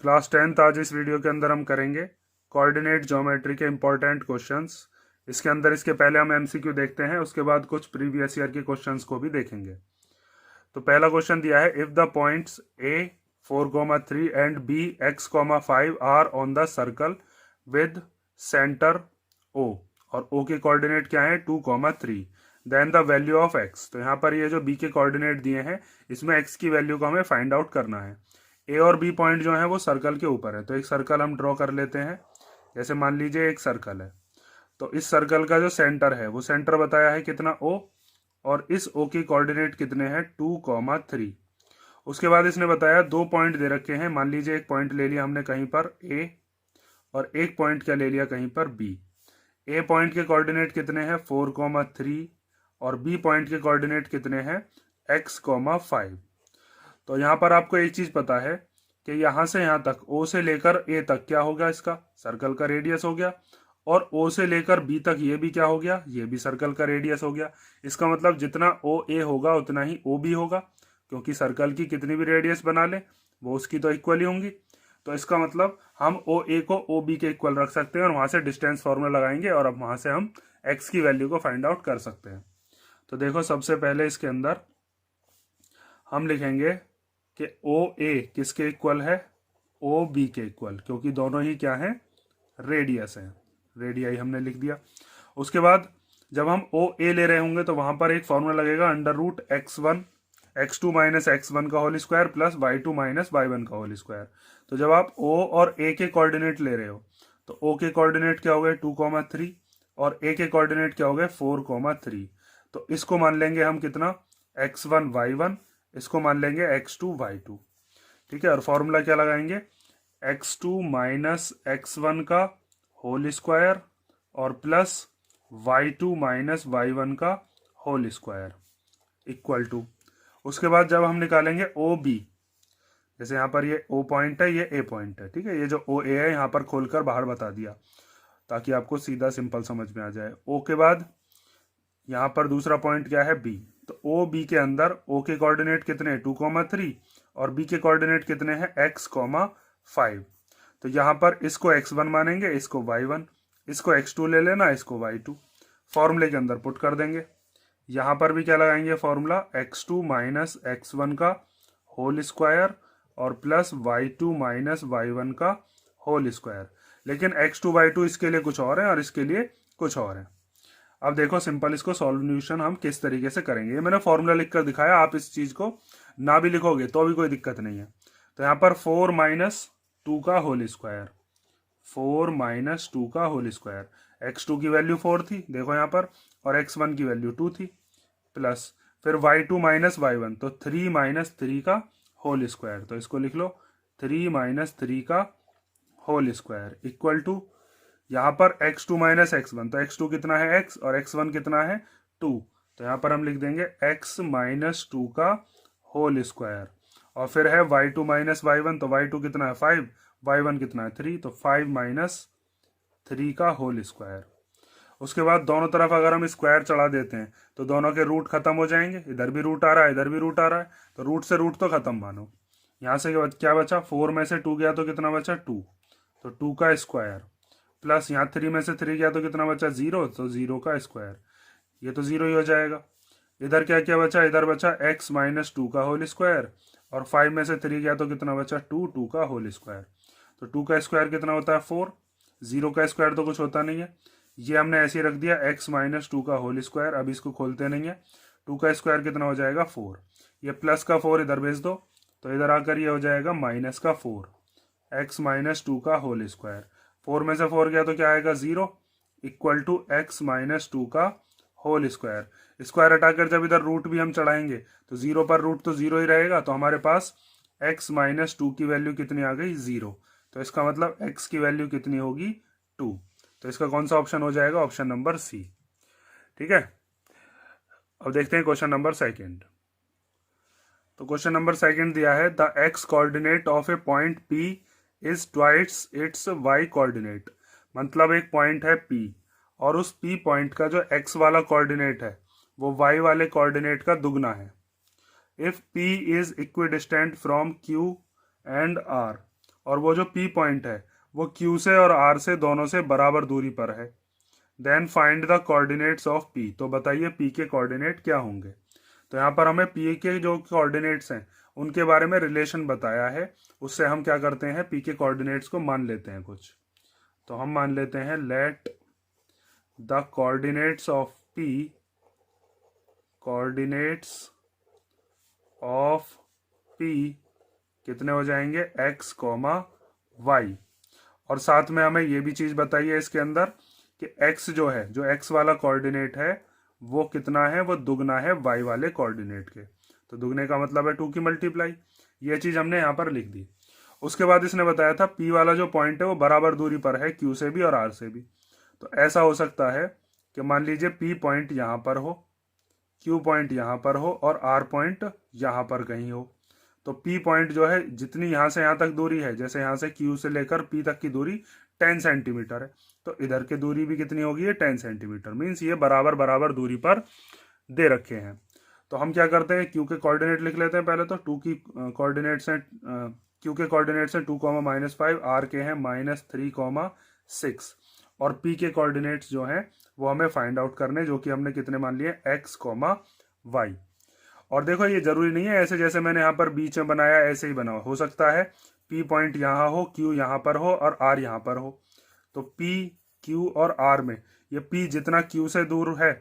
Class 10th आज इस video के अंदर हम करेंगे कोऑर्डिनेट ज्योमेट्री के इंपॉर्टेंट क्वेश्चंस। इसके अंदर इसके पहले हम एमसीक्यू देखते हैं, उसके बाद कुछ प्रीवियस ईयर के क्वेश्चंस को भी देखेंगे। तो पहला क्वेश्चन दिया है, if the points A 4,3 and B x,5 are on the circle with centre O, और ओ के कोऑर्डिनेट क्या है 2,3, then the value of x। तो यहाँ पर ये जो b के कोऑर्डिनेट दिए हैं इसमें x की वैल्यू को हमें फाइंड आउट करना है। ए और बी पॉइंट जो है वो सर्कल के ऊपर है, तो एक सर्कल हम ड्रॉ कर लेते हैं। जैसे मान लीजिए एक सर्कल है, तो इस सर्कल का जो सेंटर है वो सेंटर बताया है कितना o, और इस o की कोऑर्डिनेट कितने हैं 2,3। उसके बाद इसने बताया दो पॉइंट दे रखे हैं, मान लीजिए एक पॉइंट ले लिया हमने कहीं पर a और एक पॉइंट क्या ले लिया कहीं पर b। a पॉइंट के कोऑर्डिनेट कितने हैं 4,3 और b पॉइंट के कोऑर्डिनेट कितने हैं x,5। तो यहाँ पर आपको एक चीज पता है कि यहाँ से यहाँ तक O से लेकर A तक क्या हो गया, इसका सर्कल का रेडियस हो गया, और O से लेकर B तक ये भी क्या हो गया, ये भी सर्कल का रेडियस हो गया। इसका मतलब जितना OA होगा उतना ही OB होगा, क्योंकि सर्कल की कितनी भी रेडियस बना ले वो उसकी तो इक्वल ही होंगी। तो इसका मतलब हम OA को OB के इक्वल रख सकते हैं और वहां से डिस्टेंस फॉर्मूला लगाएंगे और अब वहां से हम x की वैल्यू को फाइंड आउट कर सकते हैं। तो देखो सबसे पहले इसके अंदर हम लिखेंगे कि ओ ए किसके इक्वल है, ओ बी के इक्वल, क्योंकि दोनों ही क्या हैं रेडियस हैं, रेडियाई हमने लिख दिया। उसके बाद जब हम ओ ए ले रहे होंगे तो वहां पर एक फॉर्मूला लगेगा x2 माइनस x1 का whole square plus y2 minus y1 का होल स्क्वायर। तो जब आप o और a के कोऑर्डिनेट ले रहे हो तो o के कोऑर्डिनेट क्या हो गए 2,3 और a के कोऑर्डिनेट क्या हो गए 4,3। तो इसको मान लेंगे हम कितना x1 y1, इसको मान लेंगे x2 y2। ठीक है, और फॉर्मूला क्या लगाएंगे x2 माइनस x1 का होल स्क्वायर और प्लस y2 माइनस y1 का होल स्क्वायर इक्वल टू। उसके बाद जब हम निकालेंगे ओ बी, जैसे यहाँ पर ये ओ पॉइंट है ये ए पॉइंट है, ठीक है, ये जो ओ ए है यहाँ पर खोलकर बाहर बता दिया ताकि आपको सीधा सिंपल समझ में आ जाए। ओ के बाद यहाँ पर दूसरा पॉइंट क्या है बी, तो ओ बी के अंदर ओ के कोऑर्डिनेट कितने 2,3 और बी के कोऑर्डिनेट कितने हैं x,5। तो यहाँ पर इसको x1 मानेंगे, इसको y1, इसको x2 ले लेना, इसको y2, फॉर्मूले के अंदर पुट कर देंगे। यहाँ पर भी क्या लगाएंगे फॉर्मूला x2 माइनस x1 का होल स्क्वायर और प्लस y2 माइनस y1 का होल स्क्वायर। लेकिन x2 y2 इसके लिए कुछ और है और इसके लिए कुछ और है। अब देखो सिंपल इसको सॉल्यूशन हम किस तरीके से करेंगे, ये मैंने फॉर्मूला लिखकर दिखाया, आप इस चीज को ना भी लिखोगे तो भी कोई दिक्कत नहीं है। तो यहाँ पर 4 माइनस 2 का होल स्क्वायर, 4 माइनस 2 का होल स्क्वायर, x2 की वैल्यू 4 थी देखो यहाँ पर, और x1 की वैल्यू 2 थी, प्लस फिर y2 माइनस y1, तो 3 माइनस 3 का होल स्क्वायर, तो इसको लिख लो 3 माइनस 3 का होल स्क्वायर इक्वल टू यहाँ पर x2 माइनस x1, तो x2 कितना है x और x1 कितना है 2, तो यहाँ पर हम लिख देंगे x माइनस 2 का होल स्क्वायर, और फिर है y2 माइनस y1, तो y2 कितना है 5, y1 कितना है 3, तो 5 माइनस 3 का होल स्क्वायर। उसके बाद दोनों तरफ अगर हम स्क्वायर चढ़ा देते हैं तो दोनों के रूट खत्म हो जाएंगे, इधर भी रूट आ रहा है इधर भी रूट आ रहा है, तो रूट से रूट तो खत्म मानो। यहाँ से क्या बचा 4 में से 2 गया तो कितना बचा 2, तो 2 का स्क्वायर, प्लस यहाँ 3 में से 3 गया तो कितना बचा 0, तो 0 का स्क्वायर, ये तो 0 ही हो जाएगा। इधर क्या क्या बचा, इधर बचा x माइनस 2 का होल स्क्वायर, और 5 में से 3 गया तो कितना बचा 2 का होल स्क्वायर, तो 2 का स्क्वायर कितना होता है 4, 0 का स्क्वायर तो कुछ होता नहीं है, ये हमने ऐसे ही रख दिया x माइनस 2 का होल स्क्वायर। अब इसको खोलते नहीं है, 2 का स्क्वायर कितना हो जाएगा 4, ये प्लस का 4 इधर भेज दो तो इधर आकर ये हो जाएगा माइनस का 4, x माइनस 2 का होल स्क्वायर, 4 में से 4 गया तो क्या आएगा 0 इक्वल टू x माइनस 2 का होल स्क्वायर। स्क्वायर हटाकर जब इधर रूट भी हम चढ़ाएंगे तो 0 पर रूट तो 0 ही रहेगा, तो हमारे पास x माइनस 2 की वैल्यू कितनी आ गई 0, तो इसका मतलब x की वैल्यू कितनी होगी 2, तो इसका कौन सा ऑप्शन हो जाएगा ऑप्शन नंबर सी। ठीक है, अब देखते हैं क्वेश्चन नंबर सेकंड। तो क्वेश्चन नंबर सेकंड दिया है the x coordinate of A point P is twice its y coordinate, मतलब एक पॉइंट है P और उस P पॉइंट का जो x वाला कोऑर्डिनेट है वो y वाले कोऑर्डिनेट का दुगना है। If P is equidistant from Q and R, और वो जो P पॉइंट है वो Q से और R से दोनों से बराबर दूरी पर है। Then find the coordinates of P। तो बताइए P के कोऑर्डिनेट क्या होंगे। तो यहाँ पर हमें P के जो कोऑर्डिनेट्स हैं उनके बारे में रिलेशन बताया है, उससे हम क्या करते हैं, P के कोऑर्डिनेट्स को मान लेते हैं कुछ। तो हम मान लेते हैं let the coordinates of P, coordinates of P कितने हो जाएंगे, x कॉमा वाई। और साथ में हमें ये भी चीज बताइए इसके अंदर कि x जो है, जो x वाला कोऑर्डिनेट है वो कितना है, वो दुगना है y वाले कोऑर्डिनेट के। तो दुगने का मतलब है 2 की मल्टीप्लाई। ये चीज हमने यहाँ पर लिख दी। उसके बाद इसने बताया था P वाला जो पॉइंट है वो बराबर दूरी पर है Q से भी और R से भी। तो ऐसा हो सकता है कि मान लीजिए P पॉइंट यहाँ पर हो, Q पॉइंट यहाँ पर हो और R पॉइंट यहाँ पर कहीं हो। तो P पॉइंट जो है, जितनी यहाँ से यहाँ तक दूरी है, जैसे यहाँ से Q से लेकर P तक की दूरी 10 सेंटीमीटर है, तो इधर की दूरी भी कितनी होगी, ये 10 सेंटीमीटर। मीन्स ये बराबर बराबर दूरी पर दे रखे हैं। तो हम क्या करते हैं, Q के कोऑर्डिनेट लिख लेते हैं पहले। तो 2 की कोऑर्डिनेट्स हैं, Q के कोऑर्डिनेट्स हैं 2, -5, R के हैं -3, 6 और P के कोऑर्डिनेट्स जो हैं वो हमें फाइंड आउट करने, जो कि हमने कितने मान लिए, x, y। और देखो ये जरूरी नहीं है ऐसे जैसे मैंने यहाँ पर बीच में बनाया ऐसे ही बना हो सकता है P पॉइंट यहाँ हो, Q यहाँ पर हो और R यहाँ पर हो। तो P, Q और R में ये P जितना Q से दूर है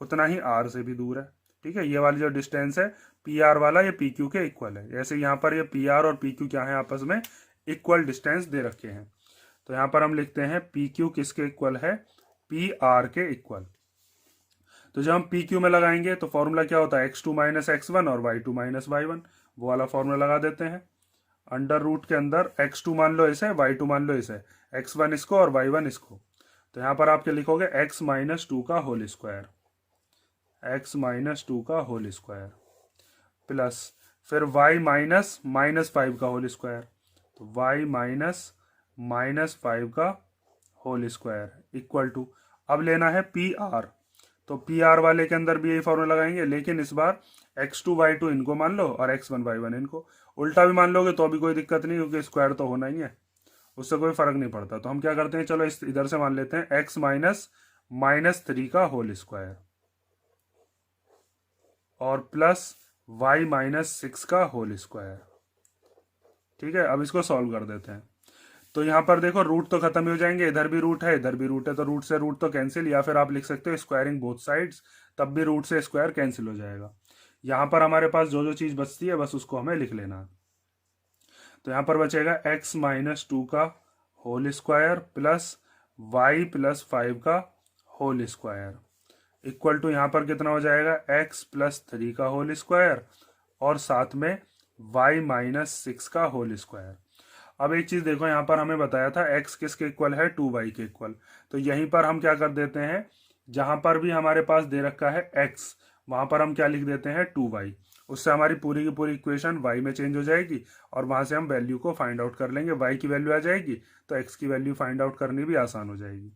उतना ही R से भी दूर है। ठीक है, ये वाली जो डिस्टेंस है PR वाला, ये PQ के इक्वल है। जैसे यहाँ पर ये PR और PQ क्या है, आपस में इक्वल डिस्टेंस दे रखे हैं। तो यहाँ पर हम लिखते हैं PQ किसके इक्वल है, PR के इक्वल। तो जब हम PQ में लगाएंगे तो फॉर्मूला क्या होता है, x2 - x1 और y2 - y1, वो वाला फॉर्मूला लगा देते हैं। अंडर रूट के अंदर x2 मान लो इसे, y2 मान लो इसे, x1 इसको और y1 इसको। तो यहाँ पर आप क्या लिखोगे, x - 2 का होल स्क्वायर, x - 2 का होल स्क्वायर प्लस फिर y -5 का होल स्क्वायर। तो y -5 का होल स्क्वायर इक्वल टू, अब लेना है PR। तो PR वाले के अंदर भी यही फॉर्मूला लगाएंगे, लेकिन इस बार x2 y2 इनको मान लो और x1 y1 इनको। उल्टा भी मान लोगे तो भी कोई दिक्कत नहीं, क्योंकि स्क्वायर तो होना ही है, उससे कोई फर्क नहीं पड़ता। तो हम क्या करते हैं, चलो इस इधर से मान लेते हैं x -3 का होल स्क्वायर और प्लस y -6 का होल स्क्वायर। ठीक है, अब इसको सॉल्व कर देते हैं। तो यहाँ पर देखो रूट तो खत्म ही हो जाएंगे, इधर भी रूट है इधर भी रूट है, तो रूट से रूट तो कैंसिल, या फिर आप लिख सकते हो स्क्वायरिंग बोथ साइड्स, तब भी रूट से स्क्वायर कैंसिल हो जाएगा। यहाँ पर हमारे पास जो जो चीज बचती है बस उसको हमें लिख लेना है। तो यहाँ पर बचेगा x -2 का होल स्क्वायर प्लस y +5 का होल स्क्वायर इक्वल टू, यहाँ पर कितना हो जाएगा, x +3 का होल स्क्वायर और साथ में y -6 का होल स्क्वायर। अब एक चीज देखो, यहाँ पर हमें बताया था x किसके इक्वल है, 2y के इक्वल। तो यहीं पर हम क्या कर देते हैं, जहां पर भी हमारे पास दे रखा है x, वहां पर हम क्या लिख देते हैं, 2y। उससे हमारी पूरी की पूरी इक्वेशन y में चेंज हो जाएगी और वहां से हम वैल्यू को फाइंड आउट कर लेंगे। y की वैल्यू आ जाएगी तो x की वैल्यू फाइंड आउट करनी भी आसान हो जाएगी।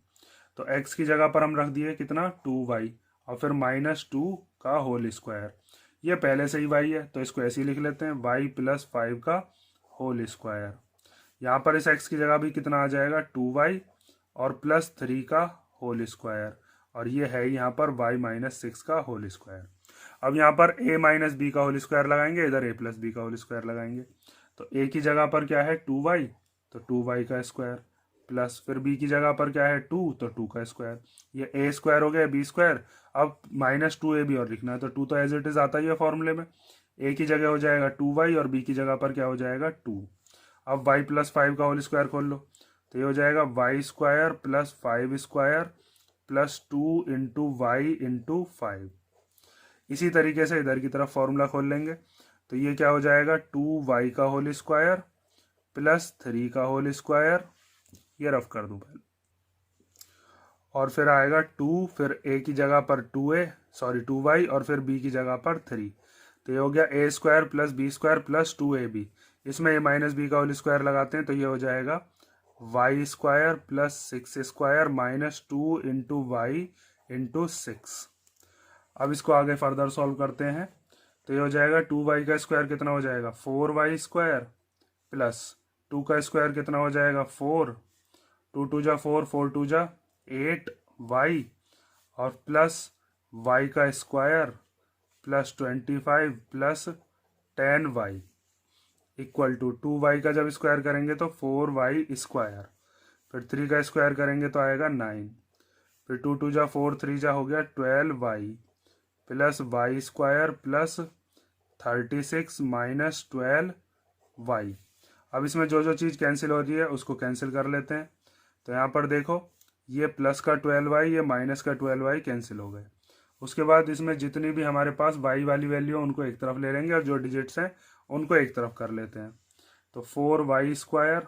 तो x की जगह पर हम रख दिए कितना, 2y और फिर -2 का होल स्क्वायर। ये पहले से ही y है तो इसको ऐसे ही लिख लेते हैं, y +5 का होल स्क्वायर। यहाँ पर इस x की जगह भी कितना आ जाएगा, 2y और +3 का होल स्क्वायर, और ये है यहाँ पर y -6 का होल स्क्वायर। अब यहाँ पर a - b का होल स्क्वायर लगाएंगे, इधर a + b का होल स्क्वायर लगाएंगे। तो a की जगह पर क्या है, 2y, तो 2y का स्क्वायर प्लस फिर b की जगह पर क्या है, 2, तो 2 का स्क्वायर। ये a स्क्वायर हो गया, b स्क्वायर। अब -2ab और लिखना है, तो 2 तो एज इट इज आता ही है फॉर्मूले में। a की जगह हो जाएगा 2y और b की जगह पर क्या हो जाएगा, 2। अब y +5 का होल स्क्वायर खोल लो, तो ये हो जाएगा y square plus 5 square plus 2 into y into 5। इसी तरीके से इधर की तरफ फॉर्मूला खोल लेंगे, तो ये क्या हो जाएगा, 2y का होल स्क्वायर प्लस 3 का होल स्क्वायर, ये रफ कर दूं पहले, और फिर आएगा 2, फिर a की जगह पर 2y और फिर b की जगह पर 3। तो ये हो गया a square plus b square plus 2ab। इसमें a -b का होल स्क्वायर लगाते हैं तो ये हो जाएगा y square plus 6 square -2 into y into 6। अब इसको आगे फर्दर सॉल्व करते हैं, तो ये हो जाएगा 2y का स्क्वायर कितना हो जाएगा, 4y स्क्वायर प्लस 2 का स्क्वायर कितना हो जाएगा 4, 2 2 जा 4, 4 2 जा 8 वाई और प्लस वाई का square plus 25 plus 10 y equal to 2 y का जब स्क्वायर करेंगे तो 4 वाई स्क्वायर, फिर 3 का स्क्वायर करेंगे तो आएगा 9, फिर 2 2 जा 4, 3 जा हो गया 12 y plus y square plus 36 minus 12 y. अब इसमें जो जो चीज़ कैंसिल हो रही है उसको कैंसिल कर लेते हैं। तो यहाँ पर देखो ये प्लस का 12 वाई, ये माइनस का 12 वाई कैंसिल हो गए। उसके बाद इसमें जितनी भी हमारे पास वाई वाली वैल्यू है उनको एक तरफ ले लेंगे और जो डिजिट्स हैं उनको एक तरफ कर लेते हैं। तो 4 वाई स्क्वायर,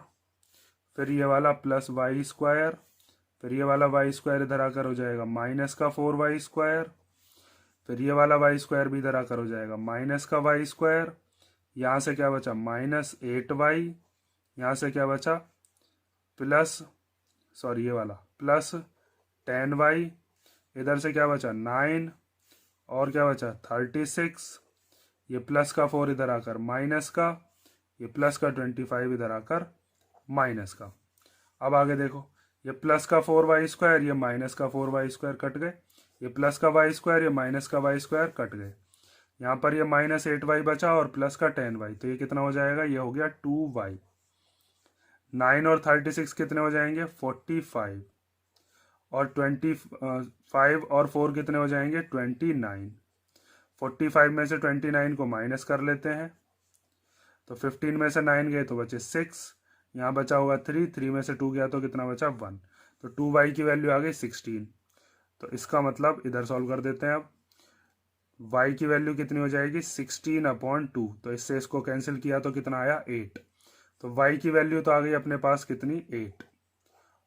फिर ये वाला प्लस वाई स्क्वायर, फिर ये वाला वाई स्क्वायर इधर आकर हो जाएगा माइनस का 4 वाई स्क्वायर, फिर ये वाला वाई स्क्वायर भी इधर आकर हो जाएगा माइनस का वाई स्क्वायर, यहाँ से क्या बचा माइनस 8 वाई, यहाँ से क्या बचा प्लस सॉरी ये वाला प्लस 10 वाई, इधर से क्या बचा 9 और क्या बचा 36, ये प्लस का 4 इधर आकर माइनस का, ये प्लस का 25 इधर आकर माइनस का। अब आगे देखो ये प्लस का 4 वाई स्क्वायर, ये माइनस का 4 वाई स्क्वायर कट गए, ये प्लस का वाई स्क्वायर, ये माइनस का वाई स्क्वायर कट गए, यहाँ पर ये माइनस 8 वाई बचा और प्लस का 10 वाई, तो ये कितना हो जाएगा ये हो गया 2 वाई। 9 और 36 कितने हो जाएंगे 45 और 25 और 4 कितने हो जाएंगे 29। 45 में से 29 को माइनस कर लेते हैं तो 15 में से 9 गए तो बचे 6, यहाँ बचा होगा 3, 3 में से 2 गया तो कितना बचा 1, तो 2 वाई की वैल्यू आ गई 16। तो इसका मतलब इधर सॉल्व कर देते हैं। अब y की वैल्यू कितनी हो जाएगी 16/2, तो इससे इसको कैंसिल किया तो कितना आया 8, तो y की वैल्यू तो आ गई अपने पास कितनी 8।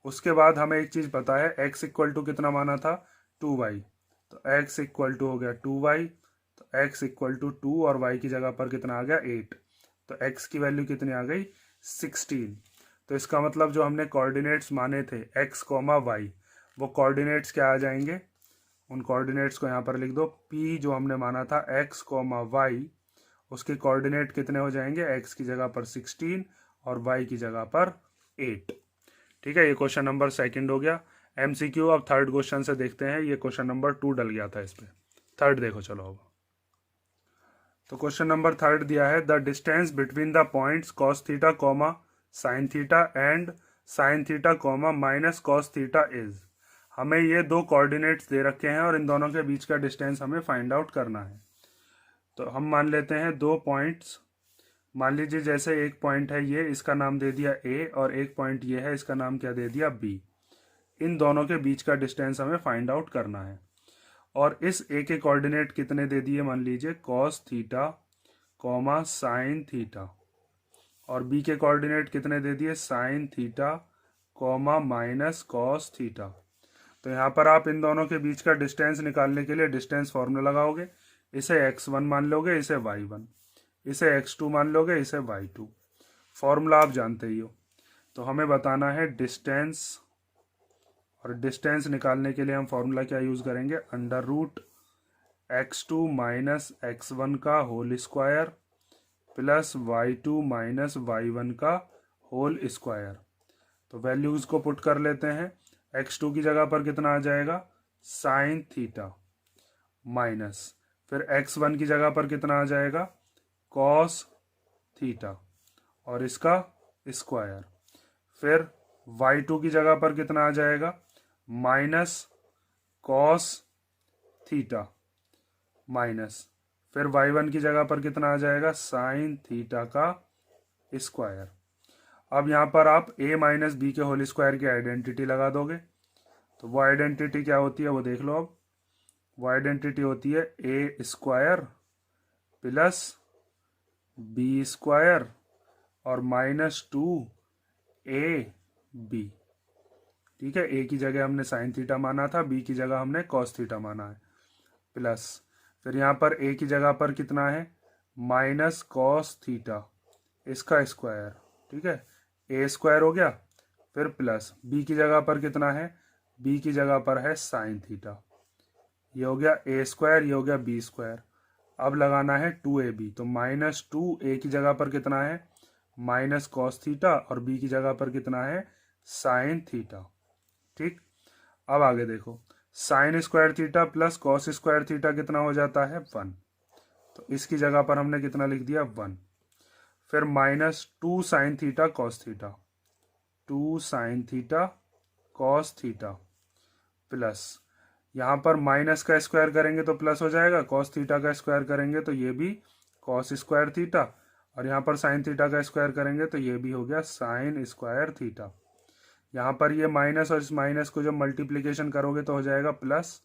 उसके बाद हमें एक चीज़ पता है x इक्वल टू कितना माना था 2y, तो x इक्वल टू हो गया 2y, तो x इक्वल टू 2 और y की जगह पर कितना आ गया 8, तो x की वैल्यू कितनी आ गई 16। तो इसका मतलब जो हमने कोऑर्डिनेट्स माने थे x, y वो कोऑर्डिनेट्स क्या आ जाएंगे, उन कोऑर्डिनेट्स को यहाँ पर लिख दो। P जो हमने माना था x, y उसके कोऑर्डिनेट कितने हो जाएंगे x की जगह पर 16 और y की जगह पर 8। ठीक है, ये क्वेश्चन नंबर 2 हो गया MCQ। अब थर्ड क्वेश्चन से देखते हैं, ये क्वेश्चन नंबर 2 डल गया था इस पे। थर्ड देखो चलो अब। तो क्वेश्चन नंबर 3 दिया है the distance between the points cos theta sin theta and sin theta minus cos theta is. हमें ये दो कोऑर्डिनेट्स दे रखे हैं और इन दोनों के बीच का डिस्टेंस हमें फाइंड आउट करना है। तो हम मान लेते हैं दो पॉइंट्स, मान लीजिए जैसे एक पॉइंट है ये, इसका नाम दे दिया A और एक पॉइंट ये है, इसका नाम क्या दे दिया B। इन दोनों के बीच का डिस्टेंस हमें फाइंड आउट करना है। और इस A के कोऑर्डिनेट कितने दे दिए, मान लीजिए cos थीटा sin थीटा, और B के कोऑर्डिनेट कितने दे दिए sin theta minus cos theta. तो यहाँ पर आप इन दोनों के बीच का डिस्टेंस निकालने के लिए डिस्टेंस फॉर्मूला लगाओगे। इसे x1 मान लोगे, इसे y1, इसे x2 मान लोगे, इसे y2। फॉर्मूला आप जानते ही हो। तो हमें बताना है डिस्टेंस, और डिस्टेंस निकालने के लिए हम फॉर्मूला क्या यूज़ करेंगे, under root x2 minus x1 का whole square plus y2 minus y1 का होल स्क्वायर। तो वैल्यूज़ को पुट कर लेते हैं। x2 की जगह पर कितना आ जाएगा साइन थीटा माइनस, फिर x1 की जगह पर कितना आ जाएगा कॉस थीटा और इसका स्क्वायर, फिर y2 की जगह पर कितना आ जाएगा माइनस कॉस थीटा माइनस, फिर y1 की जगह पर कितना आ जाएगा साइन थीटा का स्क्वायर। अब यहाँ पर आप a माइनस बी के होल स्क्वायर की आइडेंटिटी लगा दोगे। तो वो आइडेंटिटी क्या होती है वो देख लो। अब वो आइडेंटिटी होती है a square plus B square और माइनस 2ab। ठीक है, a की जगह हमने साइन थीटा माना था, b की जगह हमने कॉस थीटा माना है, प्लस फिर यहाँ पर a की जगह पर कितना है माइनस कॉस थीटा इसका स्क्वायर। ठीक है, a स्क्वायर हो गया, फिर प्लस b की जगह पर कितना है, b की जगह पर है साइन थीटा। ये हो गया a स्क्वायर, ये हो गया b स्क्वायर। अब लगाना है 2ab, तो माइनस 2a की जगह पर कितना है माइनस कॉस थीटा और बी की जगह पर कितना है साइन थीटा। ठीक, अब आगे देखो, sine square theta plus cos square theta कितना हो जाता है 1, तो इसकी जगह पर हमने कितना लिख दिया 1। फिर minus 2 sine theta cos theta, 2 sine theta cos theta plus, यहाँ पर माइनस का स्क्वायर करेंगे तो प्लस हो जाएगा, कॉस थीटा का स्क्वायर करेंगे तो ये भी कॉस स्क्वायर थीटा, और यहाँ पर साइन थीटा का स्क्वायर करेंगे तो ये भी हो गया साइन स्क्वायर थीटा। यहाँ पर ये माइनस और इस माइनस को जब मल्टीप्लीकेशन करोगे तो हो जाएगा plus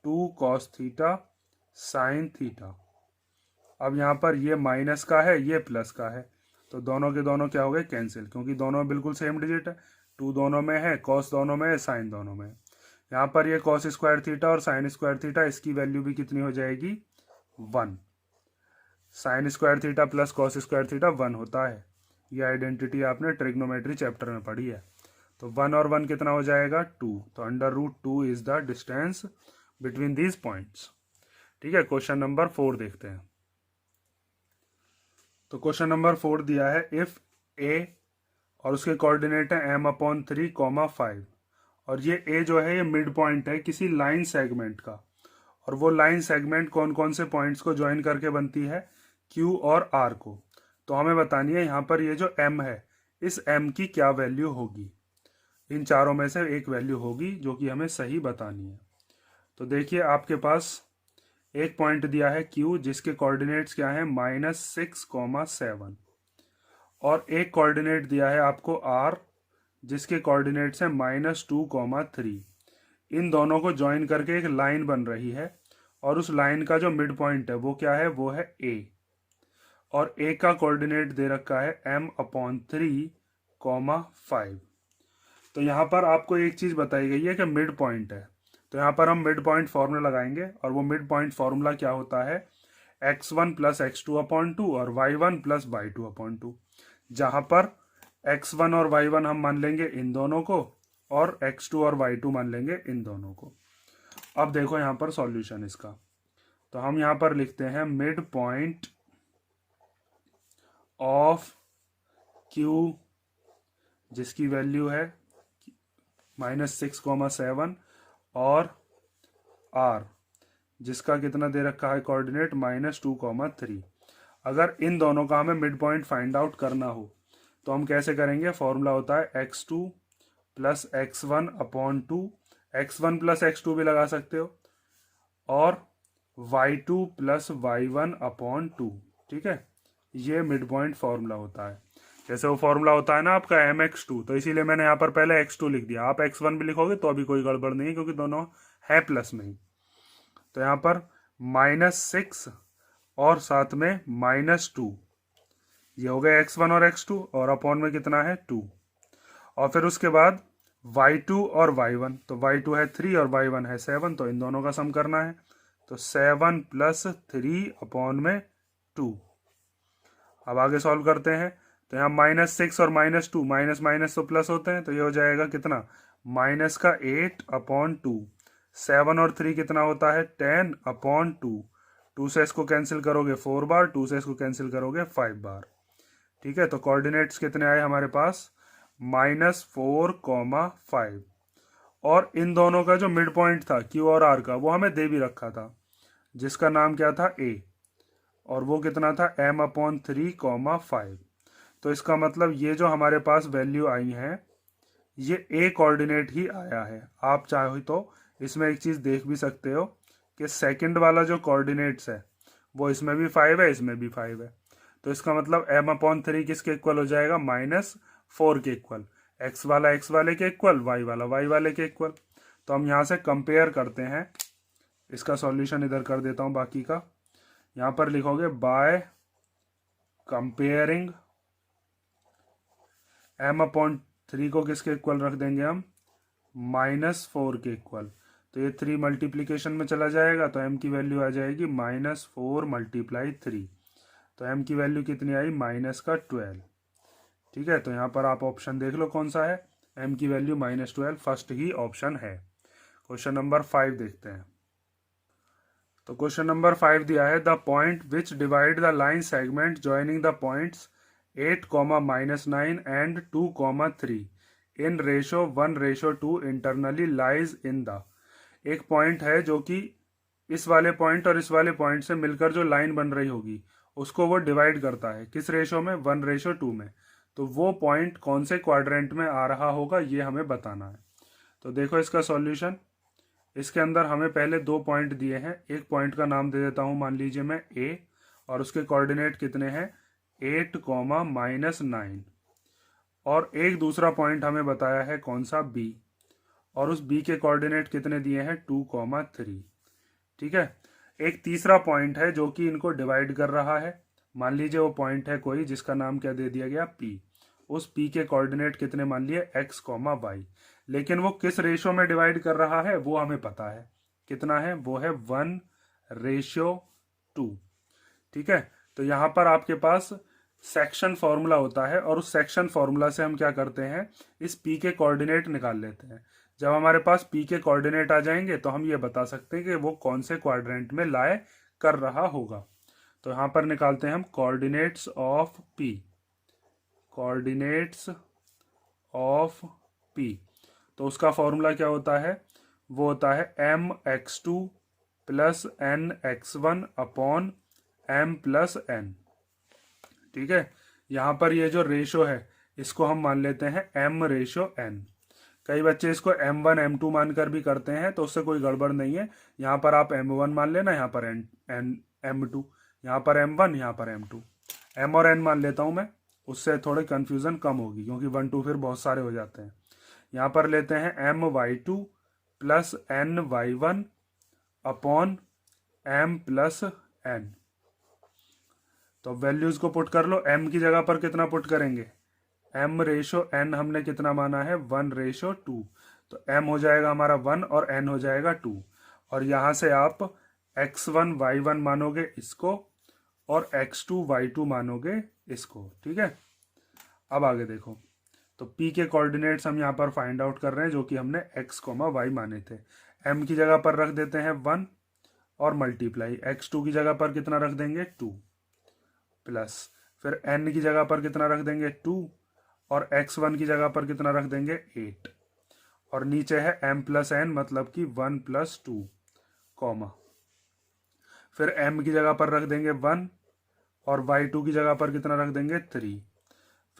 2 cos theta sine theta. अब यहाँ पर ये माइनस का है ये प्लस का है, तो दोनों के दोनों क्या हो गए कैंसिल, क्योंकि दोनों बिल्कुल सेम डिजिट है, 2 दोनों में है, कॉस दोनों में है, साइन दोनों में है। यहाँ पर ये कॉस स्क्वायर थीटा और साइन स्क्वायर थीटा, इसकी वैल्यू भी कितनी हो जाएगी 1। Sine square theta plus cos square theta 1 होता है, ये आइडेंटिटी आपने ट्रिग्नोमेट्री चैप्टर में पढ़ी है। तो 1 और 1 कितना हो जाएगा 2, तो under root 2 is the distance between these points. ठीक है, क्वेश्चन नंबर 4 देखते हैं। तो क्वेश्चन नंबर 4 दिया है, इफ ए और उसके कोऑर्डिनेट है m/3, 5, और ये ए जो है ये मिड पॉइंट है किसी लाइन सेगमेंट का, और वो लाइन सेगमेंट कौन कौन से पॉइंट्स को ज्वाइन करके बनती है क्यू और आर को। तो हमें बतानी है यहाँ पर ये जो एम है इस एम की क्या वैल्यू होगी, इन चारों में से एक वैल्यू होगी जो कि हमें सही बतानी है। तो देखिए आपके पास एक पॉइंट दिया है क्यू जिसके कोऑर्डिनेट्स क्या है -6,7, और एक कोऑर्डिनेट दिया है आपको आर जिसके कोऑर्डिनेट्स हैं -2,3। इन दोनों को ज्वाइन करके एक लाइन बन रही है, और उस लाइन का जो मिड पॉइंट है वो क्या है, वो है ए, और ए का कोऑर्डिनेट दे रखा है m/3, 5। तो यहाँ पर आपको एक चीज बताई गई है कि मिड पॉइंट है, तो यहाँ पर हम मिड पॉइंट फॉर्मूला लगाएंगे, और वो मिड पॉइंट फॉर्मूला क्या होता है x1 + x2/2 और y1 + y2/2, जहां पर x1 और y1 हम मान लेंगे इन दोनों को, और x2 और y2 मान लेंगे इन दोनों को। अब देखो यहाँ पर सॉल्यूशन इसका, तो हम यहाँ पर लिखते हैं मिड पॉइंट ऑफ q जिसकी वैल्यू है -6,7, और r जिसका कितना दे रखा है कोऑर्डिनेट -2,3। अगर इन दोनों का हमें मिड पॉइंट फाइंड आउट करना हो तो हम कैसे करेंगे, फॉर्मूला होता है x2 + x1/2, x1 + x2 भी लगा सकते हो, और y2 + y1/2। ठीक है, ये मिड पॉइंट फॉर्मूला होता है। जैसे वो फॉर्मूला होता है ना आपका mx2, तो इसीलिए मैंने यहाँ पर पहले x2 लिख दिया, आप x1 भी लिखोगे तो अभी कोई गड़बड़ नहीं है क्योंकि दोनों है प्लस में ही। तो यहाँ पर -6 और साथ में -2, ये हो गए x1 और x2, और अपॉन में कितना है 2, और फिर उसके बाद y2 और y1, तो y2 है 3 और y1 है 7, तो इन दोनों का सम करना है, तो 7 + 3/2। अब आगे सॉल्व करते हैं, तो यहाँ -6 और -2, माइनस माइनस तो प्लस होते हैं, तो ये हो जाएगा कितना -8/2। 7 और 3 कितना होता है 10/2, 2 से इसको कैंसिल करोगे 4 बार, 2 से इसको कैंसिल करोगे 5 बार। ठीक है, तो कोऑर्डिनेट्स कितने आए हमारे पास -4,5, और इन दोनों का जो मिड पॉइंट था क्यू और आर का वो हमें दे भी रखा था, जिसका नाम क्या था ए, और वो कितना था m/3,5। तो इसका मतलब ये जो हमारे पास वैल्यू आई है ये ए कोऑर्डिनेट ही आया है। आप चाहो तो इसमें एक चीज देख भी सकते हो कि सेकंड वाला जो कोऑर्डिनेट्स है वो इसमें भी 5 है, इसमें भी 5 है, तो इसका मतलब m/3 किसके इक्वल हो जाएगा -4 के इक्वल, x वाला x वाले के इक्वल, y वाला y वाले के इक्वल। तो हम यहाँ से कंपेयर करते हैं, इसका सॉल्यूशन इधर कर देता हूँ बाकी का, यहाँ पर लिखोगे बाय कंपेयरिंग m/3 को किसके इक्वल रख देंगे हम -4 के इक्वल, तो ये 3 मल्टीप्लीकेशन में चला जाएगा, तो m की वैल्यू आ जाएगी -4 × 3, तो m की वैल्यू कितनी आई -12। ठीक है, तो यहाँ पर आप ऑप्शन देख लो कौन सा है, m की वैल्यू -12 फर्स्ट ही ऑप्शन है। क्वेश्चन नंबर 5 देखते हैं। तो क्वेश्चन नंबर 5 दिया है, the point which divide the line segment joining the points 8, -9 and 2, 3 in ratio 1:2 internally lies in the. एक पॉइंट है जो कि इस वाले पॉइंट और इस वाले पॉइंट से मिलकर जो लाइन बन रही होगी उसको वो डिवाइड करता है, किस रेशो में, 1:2 में। तो वो पॉइंट कौन से क्वाड्रेंट में आ रहा होगा ये हमें बताना है। तो देखो इसका सॉल्यूशन, इसके अंदर हमें पहले दो पॉइंट दिए हैं। एक पॉइंट का नाम दे देता हूं, मान लीजिए मैं ए, और उसके कोऑर्डिनेट कितने हैं, 8, -9, और एक दूसरा पॉइंट हमें बताया है कौन सा, बी, और उस बी के कोऑर्डिनेट कितने दिए हैं, 2, 3। ठीक है। एक तीसरा पॉइंट है जो कि इनको डिवाइड कर रहा है। मान लीजिए वो पॉइंट है कोई जिसका नाम क्या दे दिया गया, पी। उस पी के कोऑर्डिनेट कितने मान लिए, x, y। लेकिन वो किस रेशो में डिवाइड कर रहा है वो हमें पता है, कितना है, वो है 1:2। ठीक है। तो यहां पर आपके पास सेक्शन फॉर्मूला होता है, और उस सेक्शन फॉर्मूला से हम क्या करते हैं, इस p के कोऑर्डिनेट निकाल लेते हैं। जब हमारे पास p के कोऑर्डिनेट आ जाएंगे तो हम ये बता सकते हैं कि वो कौन से क्वाड्रेंट में लाए कर रहा होगा। तो यहां पर निकालते हैं हम coordinates of p, coordinates of p। तो उसका फॉर्मूला क्या होता है, वो होता है mx2 + nx1 अपॉन m+n। ठीक है। यहां पर ये जो रेशो है इसको हम मान लेते हैं m/n। कई बच्चे इसको m1 m2 मानकर भी करते हैं, तो उससे कोई गड़बड़ नहीं है। यहाँ पर आप m1 मान लेना, यहाँ पर m2, यहाँ पर m1, यहाँ पर m2। m और n मान लेता हूँ मैं, उससे थोड़ी कंफ्यूजन कम होगी, क्योंकि 1 2 फिर बहुत सारे हो जाते हैं। यहाँ पर लेते हैं my2 + ny1 अपॉन m+n। तो वैल्यूज को पुट कर लो। m की जगह पर कितना पुट करेंगे, m/n हमने कितना माना है, 1:2। तो m हो जाएगा हमारा 1 और n हो जाएगा 2। और यहां से आप x1 y1 मानोगे इसको, और x2 y2 मानोगे इसको। ठीक है। अब आगे देखो, तो p के कोऑर्डिनेट्स हम यहाँ पर फाइंड आउट कर रहे हैं, जो कि हमने x, y माने थे। m की जगह पर रख देते हैं 1 और मल्टीप्लाई, x2 की जगह पर कितना रख देंगे, 2, प्लस फिर n की जगह पर कितना रख देंगे, 2, और x1 की जगह पर कितना रख देंगे, 8, और नीचे है m+n मतलब कि 1 + 2, कॉमा। फिर m की जगह पर रख देंगे 1, और y2 की जगह पर कितना रख देंगे, 3।